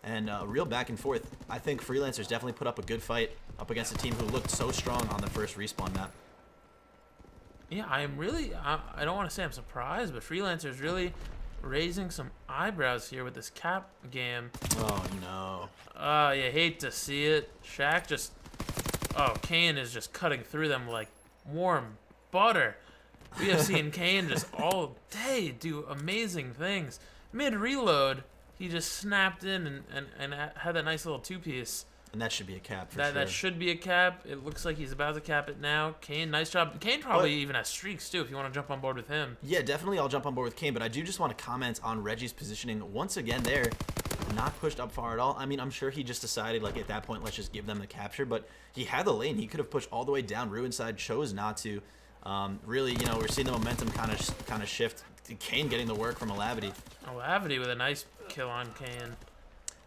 And real back and forth. I think Freelancers definitely put up a good fight up against a team who looked so strong on the first respawn map. Yeah, I don't want to say I'm surprised, but Freelancer's really raising some eyebrows here with this cap game. Oh, no. You hate to see it. Shaq just... Oh, Kane is just cutting through them like warm butter. We have seen Kane just all day do amazing things. Mid-reload, he just snapped in and had that nice little 2-piece. And that should be a cap for sure. That should be a cap. It looks like he's about to cap it now. Kane, nice job. Kane probably even has streaks, too, if you want to jump on board with him. Yeah, definitely I'll jump on board with Kane, but I do just want to comment on Reggie's positioning once again there. Not pushed up far at all. I mean, I'm sure he just decided, like, at that point, let's just give them the capture, but he had the lane. He could have pushed all the way down Ruin side, chose not to. Really, you know, we're seeing the momentum kind of shift. Kane getting the work from Alavity. Alavity with a nice kill on Kane.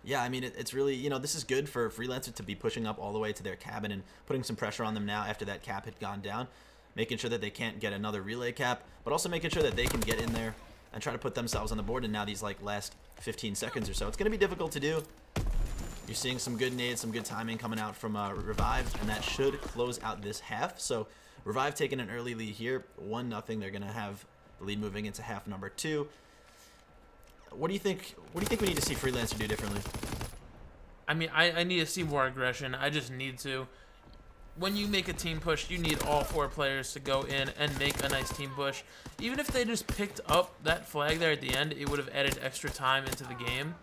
Yeah, I mean, it's really, you know, this is good for Freelancer to be pushing up all the way to their cabin and putting some pressure on them now after that cap had gone down, making sure that they can't get another relay cap, but also making sure that they can get in there and try to put themselves on the board in now these, like, last 15 seconds or so. It's going to be difficult to do. You're seeing some good nades, some good timing coming out from Revive, and that should close out this half. So Revive taking an early lead here, 1-0. They're going to have the lead moving into half number 2. What do you think? What do you think we need to see Freelancer do differently? I mean, I need to see more aggression. I just need to. When you make a team push, you need all 4 players to go in and make a nice team push. Even if they just picked up that flag there at the end, it would have added extra time into the game.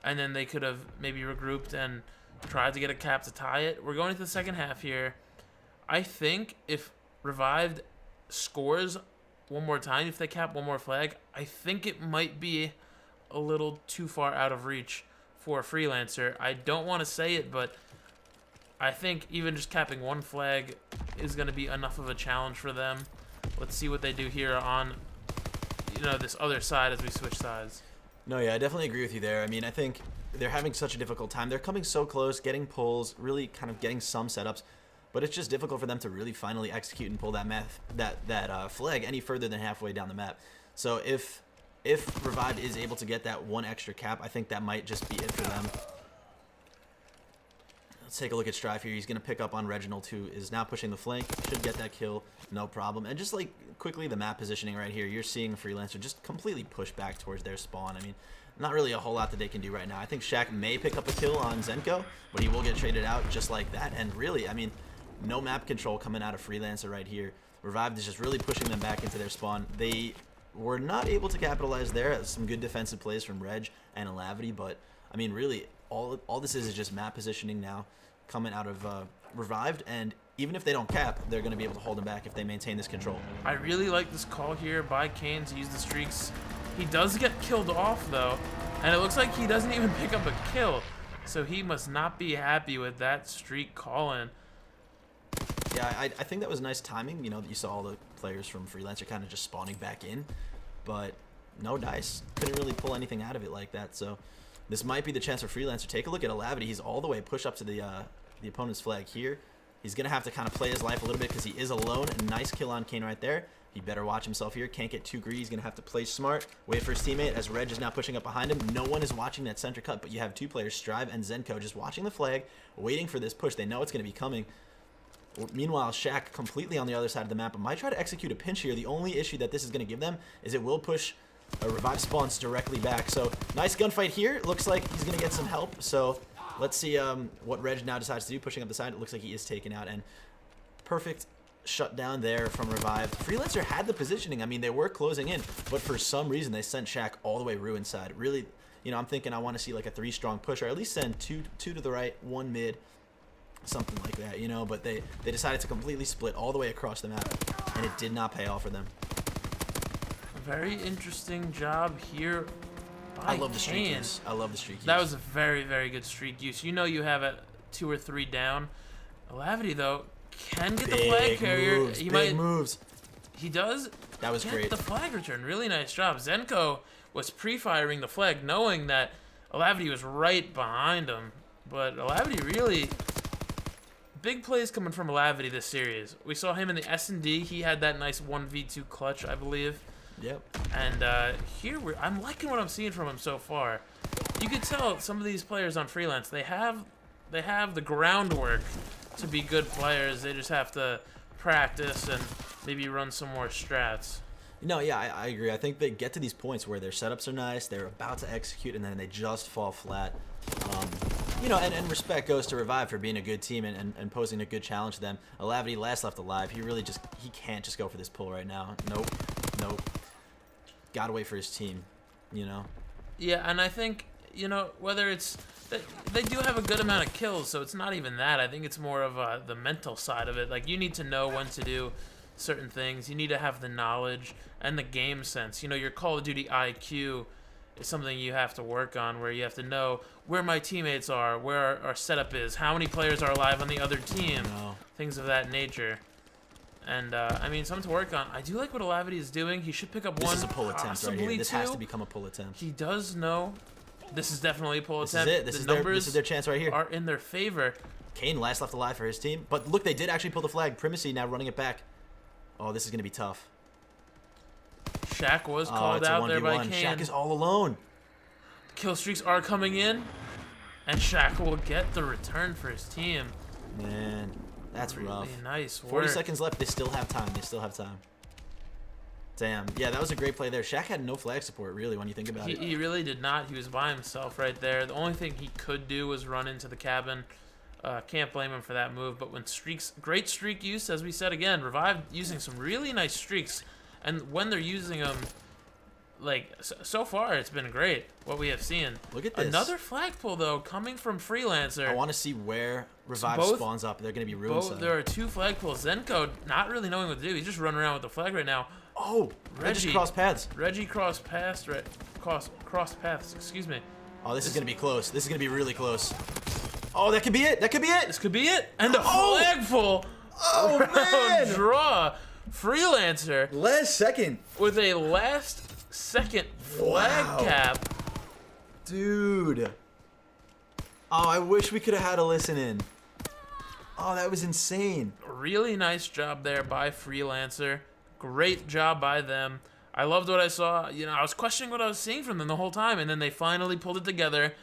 And then they could have maybe regrouped and tried to get a cap to tie it. We're going into the second half here. I think if Revived scores one more time, if they cap one more flag, I think it might be a little too far out of reach for Freelancer. I don't want to say it, but I think even just capping one flag is going to be enough of a challenge for them. Let's see what they do here on, you know, this other side as we switch sides. No, yeah, I definitely agree with you there. I mean, I think they're having such a difficult time. They're coming so close, getting pulls, really kind of getting some setups, but it's just difficult for them to really finally execute and pull that flag any further than halfway down the map. So if Revive is able to get that one extra cap, I think that might just be it for them. Let's take a look at Strife here. He's going to pick up on Reginald, who is now pushing the flank. Should get that kill, no problem. And just like quickly the map positioning right here, you're seeing Freelancer just completely push back towards their spawn. I mean, not really a whole lot that they can do right now. I think Shaq may pick up a kill on Zenko, but he will get traded out just like that. And really, I mean, no map control coming out of Freelancer right here. Revived is just really pushing them back into their spawn. They were not able to capitalize there. Some good defensive plays from Reg and Alavity, but I mean, really, all this is just map positioning now coming out of Revived, and even if they don't cap, they're going to be able to hold them back if they maintain this control. I really like this call here by Kane to use the streaks. He does get killed off, though, and it looks like he doesn't even pick up a kill, so he must not be happy with that streak call-in. Yeah, I think that was nice timing, you know, that you saw all the players from Freelancer kind of just spawning back in, but no dice. Couldn't really pull anything out of it like that, so this might be the chance for Freelancer. Take a look at Alavity. He's all the way pushed up to the opponent's flag here. He's going to have to kind of play his life a little bit because he is alone. A nice kill on Kane right there. He better watch himself here. Can't get too greedy. He's going to have to play smart. Wait for his teammate as Reg is now pushing up behind him. No one is watching that center cut, but you have two players, Strive and Zenko, just watching the flag, waiting for this push. They know it's going to be coming. Meanwhile, Shaq completely on the other side of the map, but might try to execute a pinch here. The only issue that this is going to give them is it will push Revive spawns directly back. So nice gunfight here. Looks like he's going to get some help. So let's see what Reg now decides to do. Pushing up the side, it looks like he is taken out. And perfect shutdown there from Revived. Freelancer had the positioning. I mean, they were closing in, but for some reason they sent Shaq all the way ruin side. Really, you know, I'm thinking I want to see like a 3-strong push, or at least send two to the right, 1 mid, something like that, you know. But they decided to completely split all the way across the map, and it did not pay off for them. Very interesting job here by I love the streak Kane. use. I love the streak use. That was a very, very good streak use. You know you have it 2 or 3 down. Alavity, though, can get the flag carrier. Moves, big moves. He does. That was get great. The flag return. Really nice job. Zenko was pre-firing the flag, knowing that Alavity was right behind him. But Alavity really... Big plays coming from Alavity this series. We saw him in the S&D. He had that nice 1v2 clutch, I believe. Yep. And here I'm liking what I'm seeing from him so far. You can tell some of these players on Freelance, they have the groundwork to be good players. They just have to practice and maybe run some more strats. No, yeah, I agree. I think they get to these points where their setups are nice, they're about to execute, and then they just fall flat. You know, and respect goes to Revive for being a good team and posing a good challenge to them. Alavity last left alive. He can't just go for this pull right now. Nope. Gotta wait for his team, you know? Yeah, and I think, you know, whether it's... They do have a good amount of kills, so it's not even that. I think it's more of the mental side of it. Like, you need to know when to do certain things. You need to have the knowledge and the game sense. You know, your Call of Duty IQ is something you have to work on, where you have to know where my teammates are, where our setup is, how many players are alive on the other team, things of that nature. And, I mean, something to work on. I do like what Alavity is doing. He should pick up one, This is a pull attempt right here. This has to become a pull attempt. He does know this is definitely a pull This attempt. is it. This is their chance right here. Are in their favor. Kane last left alive for his team. But look, they did actually pull the flag. Primacy now running it back. Oh, this is going to be tough. Shaq was called out there by Kane. Shaq is all alone. The kill streaks are coming in, and Shaq will get the return for his team. Man, that's really rough. Nice work. 40 seconds left. They still have time. Damn. Yeah, that was a great play there. Shaq had no flag support, really, when you think about it. He really did not. He was by himself right there. The only thing he could do was run into the cabin. Can't blame him for that move. But when great streak use, as we said again, Revive using some really nice streaks. And when they're using them, like, so far it's been great what we have seen. Look at this. Another flag pull, though, coming from Freelancer. I want to see where Revive spawns up. They're going to be ruined. There are 2 flag pulls. Zenko not really knowing what to do. He's just running around with the flag right now. Oh, Reggie crossed paths. Reggie crossed paths, excuse me. Oh, this is going to be close. This is going to be really close. Oh, that could be it. That could be it. This could be it. And a flag pull. Oh, man. Draw. Freelancer. Last second. With a last second flag cap. Dude. Oh, I wish we could have had a listen in. Oh, that was insane. Really nice job there by Freelancer. Great job by them. I loved what I saw. You know, I was questioning what I was seeing from them the whole time, and then they finally pulled it together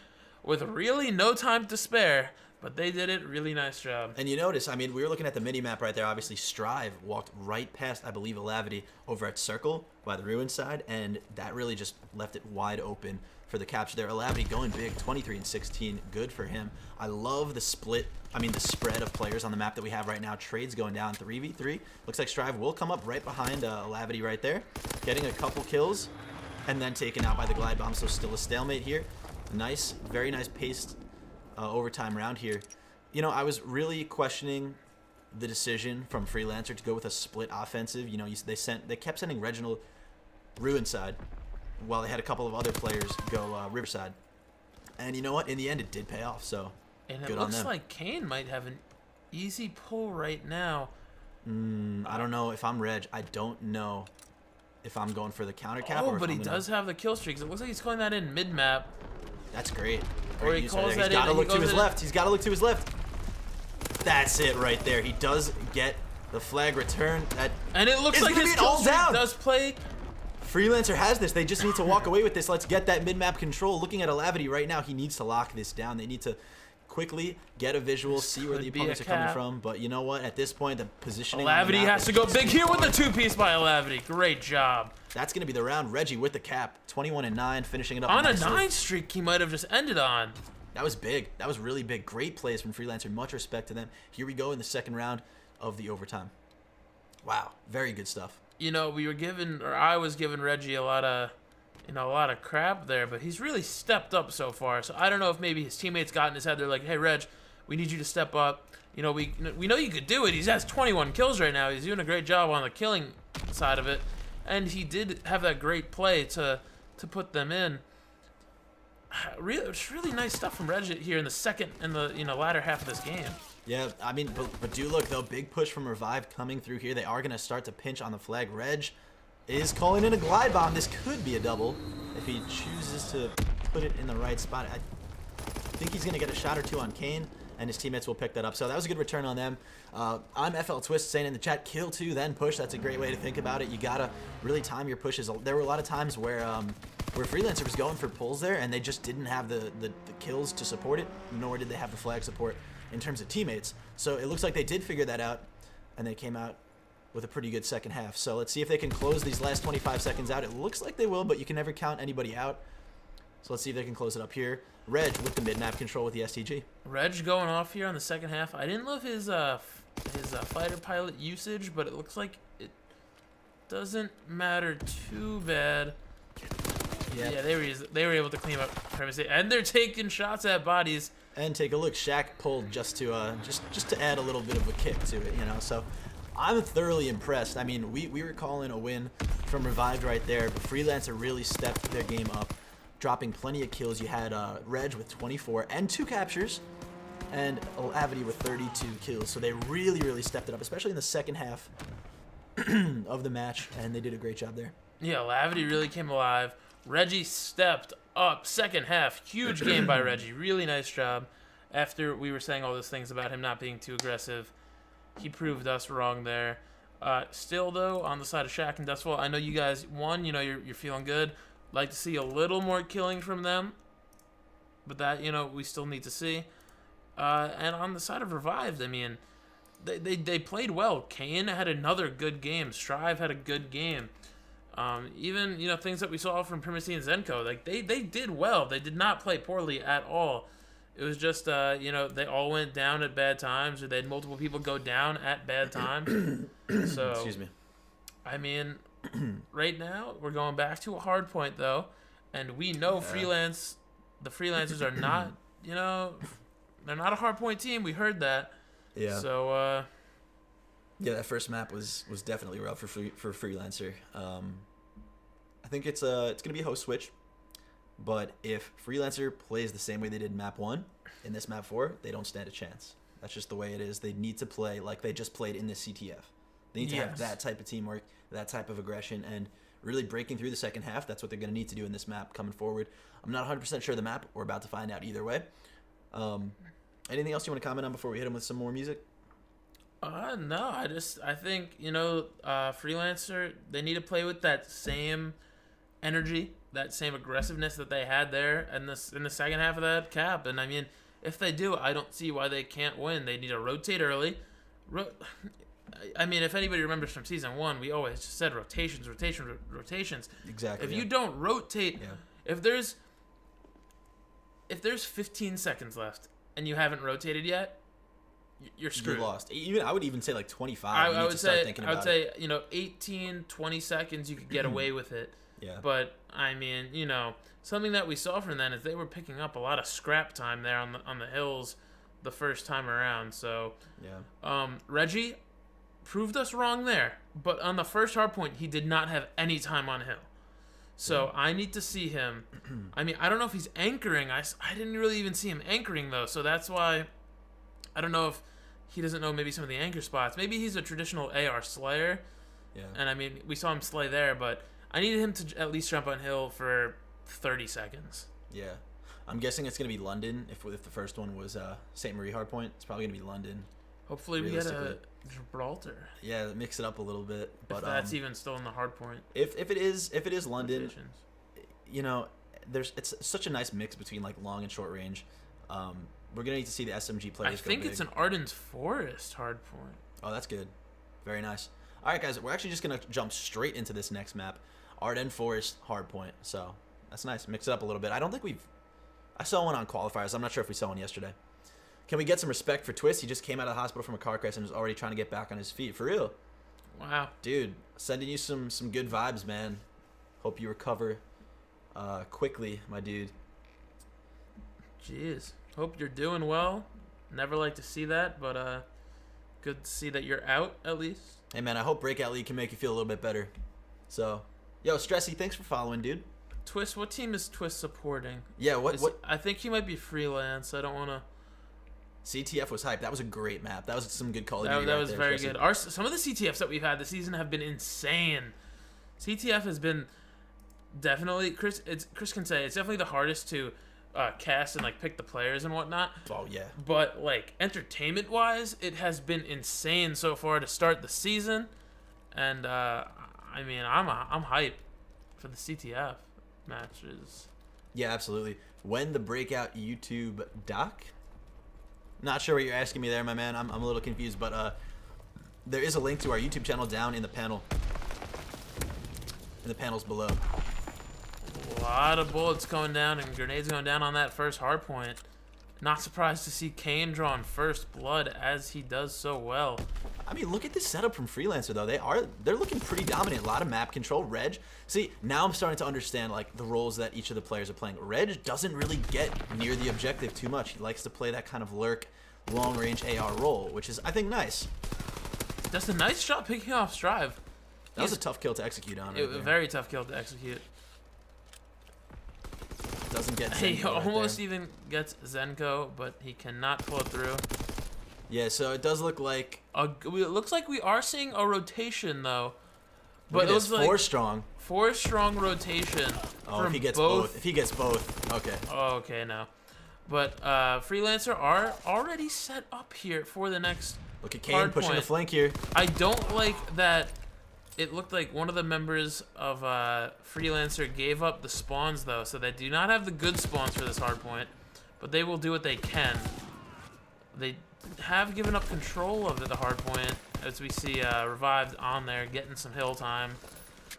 with really no time to spare. But they did it. Really nice job. And you notice, I mean, we were looking at the mini-map right there. Obviously, Strive walked right past, I believe, Alavity over at Circle by the Ruin side, and that really just left it wide open for the capture there. Alavity going big, 23-16. Good for him. I love the the spread of players on the map that we have right now. Trades going down 3v3. Looks like Strive will come up right behind Alavity right there, getting a couple kills, and then taken out by the glide bomb. So still a stalemate here. Nice, very nice paced overtime round here. You know, I was really questioning the decision from Freelancer to go with a split offensive. You know, they kept sending Reginald Ruin side while they had a couple of other players go Riverside. And you know what? In the end, it did pay off. So and good it on looks them. like Kane might have an easy pull right now. I don't know if I'm Reg. I don't know if I'm going for the counter cap. Oh, or if but I'm he gonna... does have the kill streaks. It looks like he's calling that in mid-map. That's great. Or Great he use calls right there. that He's got to in, look he to goes his in- left. He's got to look to his left. That's it right there. He does get the flag return. And it looks It's like gonna his be an kill all streak down. does play. Freelancer has this. They just need to walk away with this. Let's get that mid-map control. Looking at Alavity right now, he needs to lock this down. They need to quickly get a visual, see where the could be opponents a are coming cap. from. But you know what? At this point, the positioning on the Alavity map has is to go just big too here with the hard. two-piece by Alavity. Great job. That's going to be the round. Reggie with the cap. 21-9, finishing it up On a nicely. 9 streak he might have just ended on. That was big. That was really big. Great plays from Freelancer. Much respect to them. Here we go in the second round of the overtime. Wow. Very good stuff. You know, I was giving Reggie a lot of crap there, but he's really stepped up so far. So I don't know if maybe his teammates got in his head. They're like, hey, Reg, we need you to step up. You know, we know you could do it. He has 21 kills right now. He's doing a great job on the killing side of it. And he did have that great play to put them in. It's really nice stuff from Reg here in the latter half of this game. Yeah, I mean, but do look, though. Big push from Revive coming through here. They are going to start to pinch on the flag. Reg is calling in a glide bomb. This could be a double if he chooses to put it in the right spot. I think he's going to get a shot or two on Kane, and his teammates will pick that up. So that was a good return on them. I'm FL Twist saying in the chat, kill two, then push. That's a great way to think about it. You got to really time your pushes. There were a lot of times where Freelancer was going for pulls there, and they just didn't have the kills to support it, nor did they have the flag support in terms of teammates. So it looks like they did figure that out, and they came out with a pretty good second half. So let's see if they can close these last 25 seconds out. It looks like they will, but you can never count anybody out. So let's see if they can close it up here. Reg with the mid-map control with the STG. Reg going off here on the second half. I didn't love his fighter pilot usage, but it looks like it doesn't matter too bad. Yeah, they were able to clean up privacy, and they're taking shots at bodies. And take a look, Shaq pulled just to add a little bit of a kick to it, you know. So I'm thoroughly impressed. I mean, we were calling a win from Revived right there, but Freelancer really stepped their game up, dropping plenty of kills. You had Reg with 24 and 2 captures, and Alavity with 32 kills. So they really stepped it up, especially in the second half of the match, and they did a great job there. Yeah, Alavity really came alive. Reggie stepped up. Second half, huge game by Reggie. Really nice job. After we were saying all those things about him not being too aggressive, he proved us wrong there. Still, though, on the side of Shaq and Dustfall, I know you guys won. You know, you're feeling good. Like to see a little more killing from them. But that, you know, we still need to see. And on the side of Revived, I mean, they played well. Kane had another good game. Strive had a good game. Even, you know, things that we saw from Primacy and Zenko, like they did well. They did not play poorly at all. It was just, you know, they all went down at bad times, or they had multiple people go down at bad times. So, Excuse me. I mean, right now we're going back to a hard point though, and we know the freelancers are not, you know, they're not a hard point team. We heard that. Yeah. So, yeah, that first map was definitely rough for Freelancer. I think it's gonna be a host switch, but if Freelancer plays the same way they did in map 1 in this map 4, they don't stand a chance. That's just the way it is. They need to play like they just played in the CTF. They need to have that type of teamwork, that type of aggression, and really breaking through the second half. That's what they're gonna need to do in this map coming forward. I'm not 100% sure of the map. We're about to find out either way. Anything else you want to comment on before we hit them with some more music? No, I think, you know, Freelancer, they need to play with that same energy, that same aggressiveness that they had there in the second half of that cap. And I mean, if they do, I don't see why they can't win. They need to rotate early. I mean, if anybody remembers from season 1, we always just said rotations. Exactly. If you don't rotate, if there's 15 seconds left and you haven't rotated yet, you're screwed. You lost. I would even say like 25. I would say, 18, 20 seconds you could get away with it. Yeah. But I mean, something that we saw from them is they were picking up a lot of scrap time there on the hills the first time around. So Reggie proved us wrong there. But on the first hard point, he did not have any time on hill. So I need to see him. I mean, I don't know if he's anchoring. I didn't really even see him anchoring, though. So that's why I don't know if he doesn't know maybe some of the anchor spots. Maybe he's a traditional AR slayer. Yeah. And I mean, we saw him slay there, but I needed him to at least jump on hill for 30 seconds. Yeah. I'm guessing it's going to be London. If the first one was St. Marie hardpoint, it's probably going to be London. Hopefully we get a Gibraltar. Yeah, mix it up a little bit. But if that's even still in the hard point. If it is London, it's such a nice mix between like long and short range. We're gonna need to see the SMG players. I think it's an Arden's Forest hard point. Oh, that's good. Very nice. All right, guys, we're actually just gonna jump straight into this next map, Ardennes Forest hard point. So that's nice. Mix it up a little bit. I don't think I saw one on qualifiers. I'm not sure if we saw one yesterday. Can we get some respect for Twist? He just came out of the hospital from a car crash and was already trying to get back on his feet. For real. Wow. Dude, sending you some good vibes, man. Hope you recover quickly, my dude. Jeez. Hope you're doing well. Never like to see that, but good to see that you're out at least. Hey, man, I hope Breakout League can make you feel a little bit better. So, yo, Stressy, thanks for following, dude. Twist, what team is Twist supporting? Yeah, what? I think he might be Freelance. I don't want to... CTF was hype. That was a great map. That was some good Call of Duty. That was very good. Some of the CTFs that we've had this season have been insane. CTF has been definitely Chris can say it's definitely the hardest to cast and like pick the players and whatnot. Oh yeah. But like entertainment wise, it has been insane so far to start the season, and I mean I'm hype for the CTF matches. Yeah, absolutely. When the Breakout YouTube doc. Not sure what you're asking me there, my man. I'm a little confused, but there is a link to our YouTube channel down in the panel. In the panels below. A lot of bullets going down and grenades going down on that first hard point. Not surprised to see Kane drawing first blood as he does so well. I mean, look at this setup from Freelancer, though. They're looking pretty dominant. A lot of map control. Reg, see, now I'm starting to understand like the roles that each of the players are playing. Reg doesn't really get near the objective too much. He likes to play that kind of lurk, long-range AR role, which is, I think, nice. Does a nice job picking off Strive. That was a tough kill to execute on. A very tough kill to execute. Doesn't get Zenko. He almost even gets Zenko, but he cannot pull it through. Yeah, so it does look like... It looks like we are seeing a rotation, though. But it looks like 4 strong. 4 strong rotation. Oh, if he gets both. If he gets both. Okay. Oh, okay, now. But Freelancer are already set up here for the next Look at Kane pushing the flank here. I don't like that it looked like one of the members of Freelancer gave up the spawns, though, so they do not have the good spawns for this hardpoint, but they will do what they can. They have given up control of the hardpoint, as we see Revived on there, getting some hill time.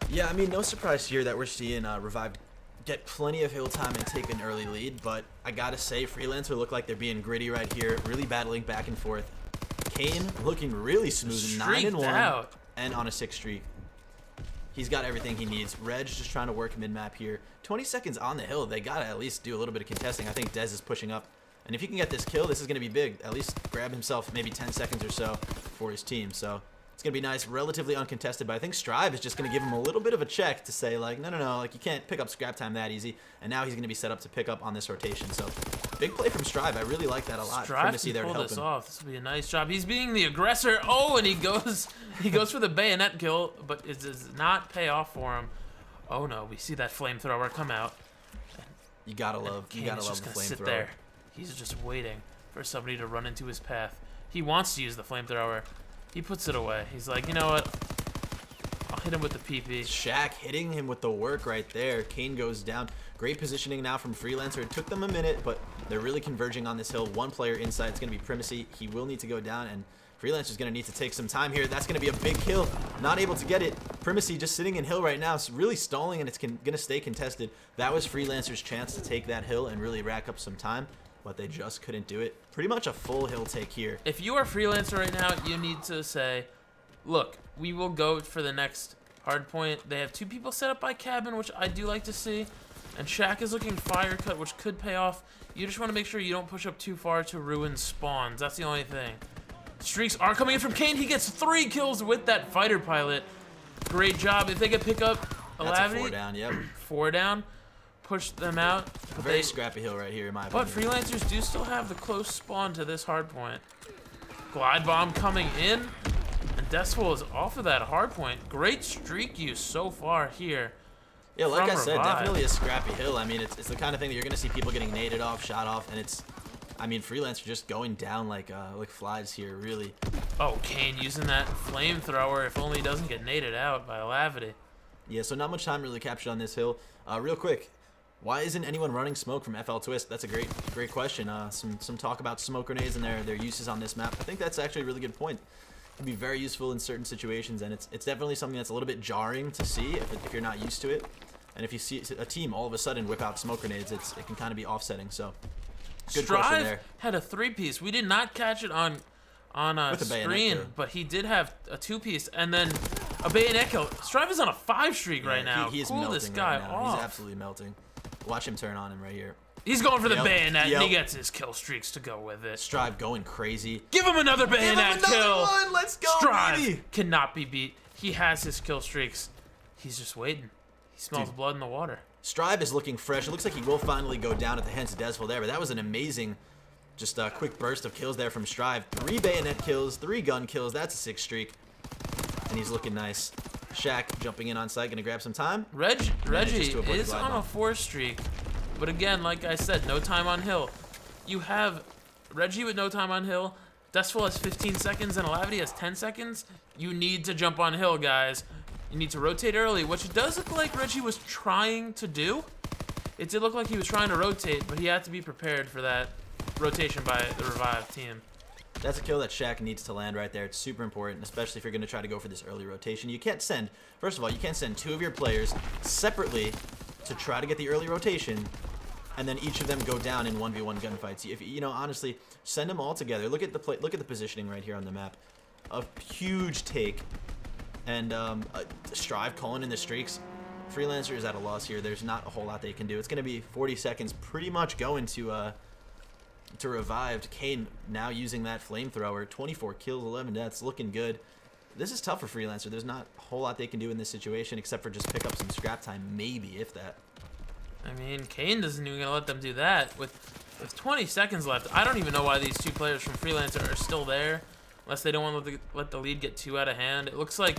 Yeah, I mean, no surprise here that we're seeing Revived get plenty of hill time and take an early lead, but I gotta say, Freelancer look like they're being gritty right here, really battling back and forth. Kane looking really smooth, 9-1, and on a 6 streak. He's got everything he needs. Reg just trying to work mid-map here. 20 seconds on the hill. They gotta at least do a little bit of contesting. I think Dez is pushing up. And if he can get this kill, this is gonna be big. At least grab himself maybe 10 seconds or so for his team. So it's gonna be nice, relatively uncontested, but I think Strive is just gonna give him a little bit of a check to say like, no, like you can't pick up scrap time that easy. And now he's gonna be set up to pick up on this rotation. So big play from Strive. I really like that a lot. Strive can pull this off. This will be a nice job. He's being the aggressor. Oh, and he goes for the bayonet kill, but it does not pay off for him. Oh no, we see that flamethrower come out. You gotta love the flamethrower. He's just waiting for somebody to run into his path. He wants to use the flamethrower. He puts it away. He's like, you know what? I'll hit him with the PP. Shaq hitting him with the work right there. Kane goes down. Great positioning now from Freelancer. It took them a minute, but They're really converging on this hill. One player inside. It's going to be Primacy. He will need to go down, and Freelancer's going to need to take some time here. That's going to be a big kill. Not able to get it. Primacy just sitting in hill right now. It's really stalling, and it's going to stay contested. That was Freelancer's chance to take that hill and really rack up some time, but they just couldn't do it. Pretty much a full hill take here. If you are Freelancer right now, you need to say, look, we will go for the next hard point. They have 2 people set up by Cabin, which I do like to see. And Shaq is looking fire cut, which could pay off. You just want to make sure you don't push up too far to ruin spawns. That's the only thing. Streaks are coming in from Kane. He gets 3 kills with that fighter pilot. Great job. If they could pick up That's Alavity, a 4 down, yep. 4 down, push them out. A very scrappy hill right here, in my But opinion. Freelancers do still have the close spawn to this hard point. Glide bomb coming in, and Decibel is off of that hard point. Great streak use so far here. Yeah, like from I said, Revive. definitely a scrappy hill. I mean, it's the kind of thing that you're going to see people getting naded off, shot off, and it's, I mean, Freelancer just going down like flies here, really. Oh, Kane using that flamethrower. If only he doesn't get naded out by Alavity. Yeah, so not much time really captured on this hill. Real quick, why isn't anyone running smoke from FL Twist? That's a great question. Some talk about smoke grenades and their uses on this map. I think that's actually a really good point. Can be very useful in certain situations, and it's definitely something that's a little bit jarring to see if you're not used to it. And if you see a team all of a sudden whip out smoke grenades, it can kind of be offsetting. So good question Strive there. had a 3-piece. We did not catch it on With a bayonet screen, kill. but he did have a 2-piece and then a bayonet kill. Strive is on a 5 streak right Yeah, now. He is Cool melting this guy right now. off. He's absolutely melting. Watch him turn on him right here. He's going for the Yep, bayonet, and he yep. gets his kill streaks to go with it. Strive going crazy. Give him another Give him bayonet another kill. one. Let's go, Strive baby. cannot be beat. He has his kill streaks. He's just waiting. He smells blood in the water. Strive is looking fresh. It looks like he will finally go down at the hands of Desville there, but that was an amazing, just a quick burst of kills there from Strive. 3 bayonet kills, 3 gun kills. That's a 6 streak, and he's looking nice. Shaq jumping in on site, gonna grab some time. Reggie just to avoid the is glide on a bomb. 4 streak, but again, like I said, no time on hill. You have Reggie with no time on hill. Desville has 15 seconds, and Alavity has 10 seconds. You need to jump on hill, guys. You need to rotate early, which it does look like Reggie was trying to do. It did look like he was trying to rotate, but he had to be prepared for that rotation by the Revive team. That's a kill that Shaq needs to land right there. It's super important, especially if you're going to try to go for this early rotation. You can't send, first of all, you can't send 2 of your players separately to try to get the early rotation, and then each of them go down in 1v1 gunfights. If you know, honestly, send them all together. Look at the look at the positioning right here on the map. A huge take, and Strive calling in the streaks. Freelancer is at a loss here. There's not a whole lot they can do. It's going to be 40 seconds, pretty much going to Revived. Kane now using that flamethrower. 24 kills, 11 deaths, looking good. This is tough for Freelancer. There's not a whole lot they can do in this situation except for just pick up some scrap time, maybe, if that. I mean, Kane doesn't even gonna let them do that. With 20 seconds left, I don't even know why these 2 players from Freelancer are still there, unless they don't want to let the lead get too out of hand. It looks like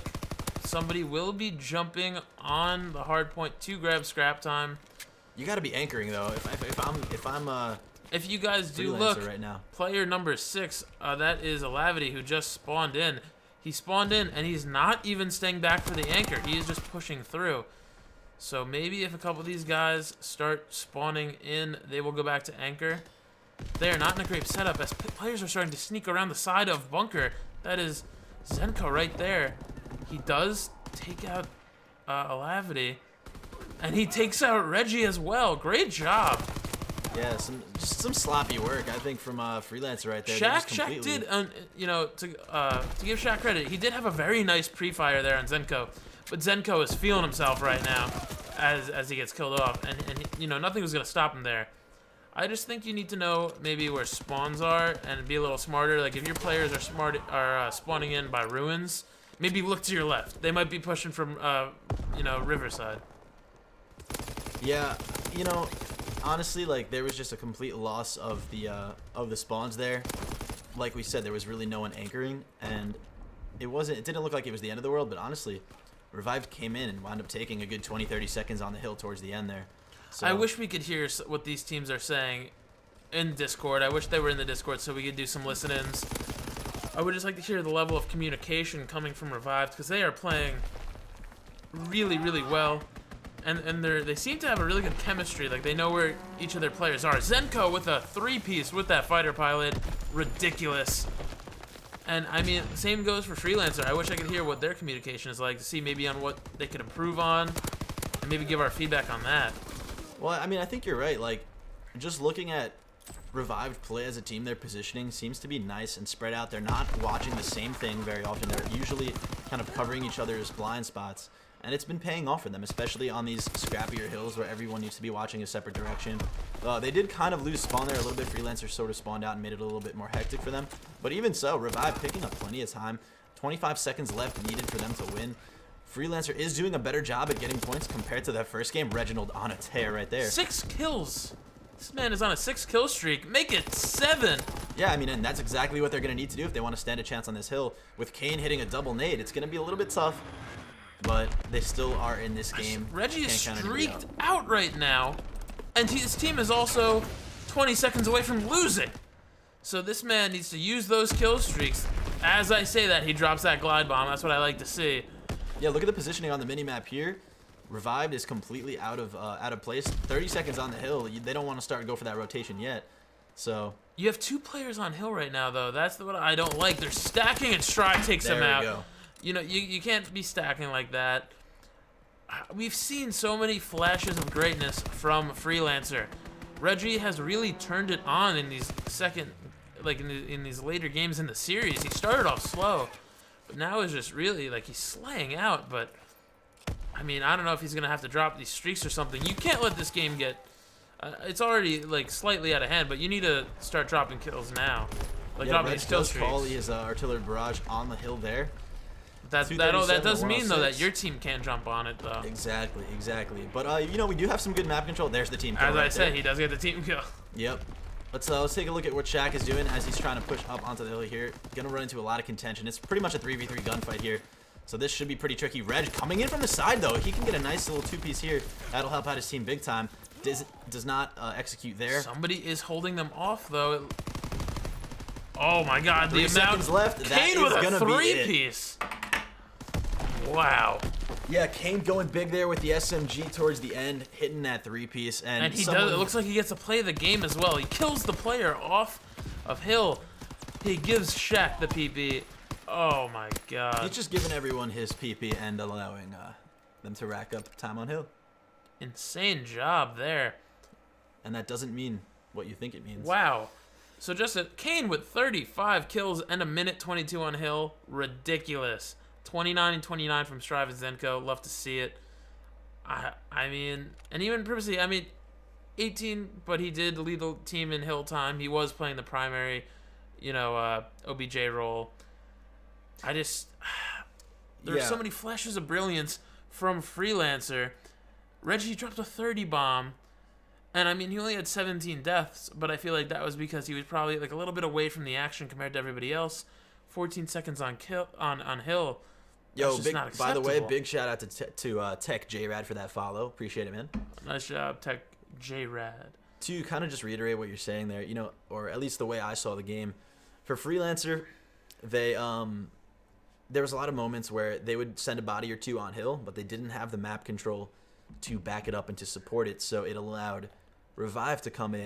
somebody will be jumping on the hard point to grab scrap time. You got to be anchoring though. If I'm If you guys do Freelancer look, right now. player number 6, that is Alavity, who just spawned in. He spawned in, and he's not even staying back for the anchor. He is just pushing through. So maybe if a couple of these guys start spawning in, they will go back to anchor. They are not in a great setup, as players are starting to sneak around the side of bunker. That is Zenko right there. He does take out Alavity, and he takes out Reggie as well. Great job. Yeah, just some sloppy work, I think, from Freelancer right there. They just Shaq completely- did, you know, to give Shaq credit, he did have a very nice pre-fire there on Zenko, but Zenko is feeling himself right now as he gets killed off, and you know, nothing was gonna stop him there. I just think you need to know maybe where spawns are and be a little smarter. Like if your players are spawning in by ruins, maybe look to your left. They might be pushing from you know, Riverside. Yeah, you know, honestly, like there was just a complete loss of the spawns there. Like we said, there was really no one anchoring, and it didn't look like it was the end of the world, but honestly, Revived came in and wound up taking a good 20-30 seconds on the hill towards the end there. So, I wish we could hear what these teams are saying in Discord. I wish they were in the Discord so we could do some listen-ins. I would just like to hear the level of communication coming from Revived, because they are playing really, really well. and they seem to have a really good chemistry. Like, they know where each of their players are. Zenko with a 3-piece with that fighter pilot. Ridiculous. And, I mean, same goes for Freelancer. I wish I could hear what their communication is like to see maybe on what they could improve on and maybe give our feedback on that. Well, I mean, I think you're right. Like, just looking at Revived play as a team, their positioning seems to be nice and spread out. They're not watching the same thing very often. They're usually kind of covering each other's blind spots. And it's been paying off for them, especially on these scrappier hills where everyone needs to be watching a separate direction. They did kind of lose spawn there a little bit. Freelancer sort of spawned out and made it a little bit more hectic for them. But even so, Revive picking up plenty of time. 25 seconds left needed for them to win. Freelancer is doing a better job at getting points compared to that first game. Reginald on a tear right there. 6 kills. This man is on a 6-kill streak. Make it 7. Yeah, I mean, and that's exactly what they're going to need to do if they want to stand a chance on this hill. With Kane hitting a double nade, it's going to be a little bit tough, but they still are in this game. Reggie is streaked out right now, and his team is also 20 seconds away from losing. So this man needs to use those kill streaks. As I say that, he drops that glide bomb. That's what I like to see. Yeah, look at the positioning on the minimap here. Revived is completely out of place. 30 seconds on the hill. They don't want to start go for that rotation yet. So you have 2 players on hill right now, though. That's what I don't like. They're stacking, and Stride takes them out. There we go. You know, you can't be stacking like that. We've seen so many flashes of greatness from Freelancer. Reggie has really turned it on in these in these later games in the series. He started off slow, but now is just really like he's slaying out. But I mean, I don't know if he's gonna have to drop these streaks or something. You can't let this game get. It's already like slightly out of hand, but you need to start dropping kills now. Like dropping these kill streaks. Call his artillery barrage on the hill there. That does mean though that your team can't jump on it though. Exactly. But you know, we do have some good map control. There's the team kill. As I said, he does get the team kill. Yep. Let's take a look at what Shaq is doing as he's trying to push up onto the hill here. Gonna run into a lot of contention. It's pretty much a 3v3 gunfight here. So this should be pretty tricky. Reg coming in from the side though. He can get a nice little 2-piece here. That'll help out his team big time. Does not execute there. Somebody is holding them off though. Oh my God! The 3 seconds amount. left. Kane with a 3-piece. Wow. Yeah, Kane going big there with the SMG towards the end, hitting that 3-piece, and he does. It looks like he gets to play the game as well. He kills the player off of hill. He gives Shaq the PB. Oh my God. He's just giving everyone his PP and allowing them to rack up time on hill. Insane job there. And that doesn't mean what you think it means. Wow. So just Kane with 35 kills and a minute 22 on hill. Ridiculous. 29 and 29 from Strive and Zenko. Love to see it. I mean, and even previously, I mean, 18, but he did lead the team in hill time. He was playing the primary, you know, OBJ role. There's so many flashes of brilliance from Freelancer. Reggie dropped a 30 bomb, and I mean, he only had 17 deaths, but I feel like that was because he was probably like a little bit away from the action compared to everybody else. 14 seconds on hill. Yo, by the way, big shout out to Tech J-Rad for that follow. Appreciate it, man. Nice job, Tech J-Rad. To kind of just reiterate what you're saying there, you know, or at least the way I saw the game, for Freelancer, they there was a lot of moments where they would send a body or 2 on hill, but they didn't have the map control to back it up and to support it, so it allowed Revive to come in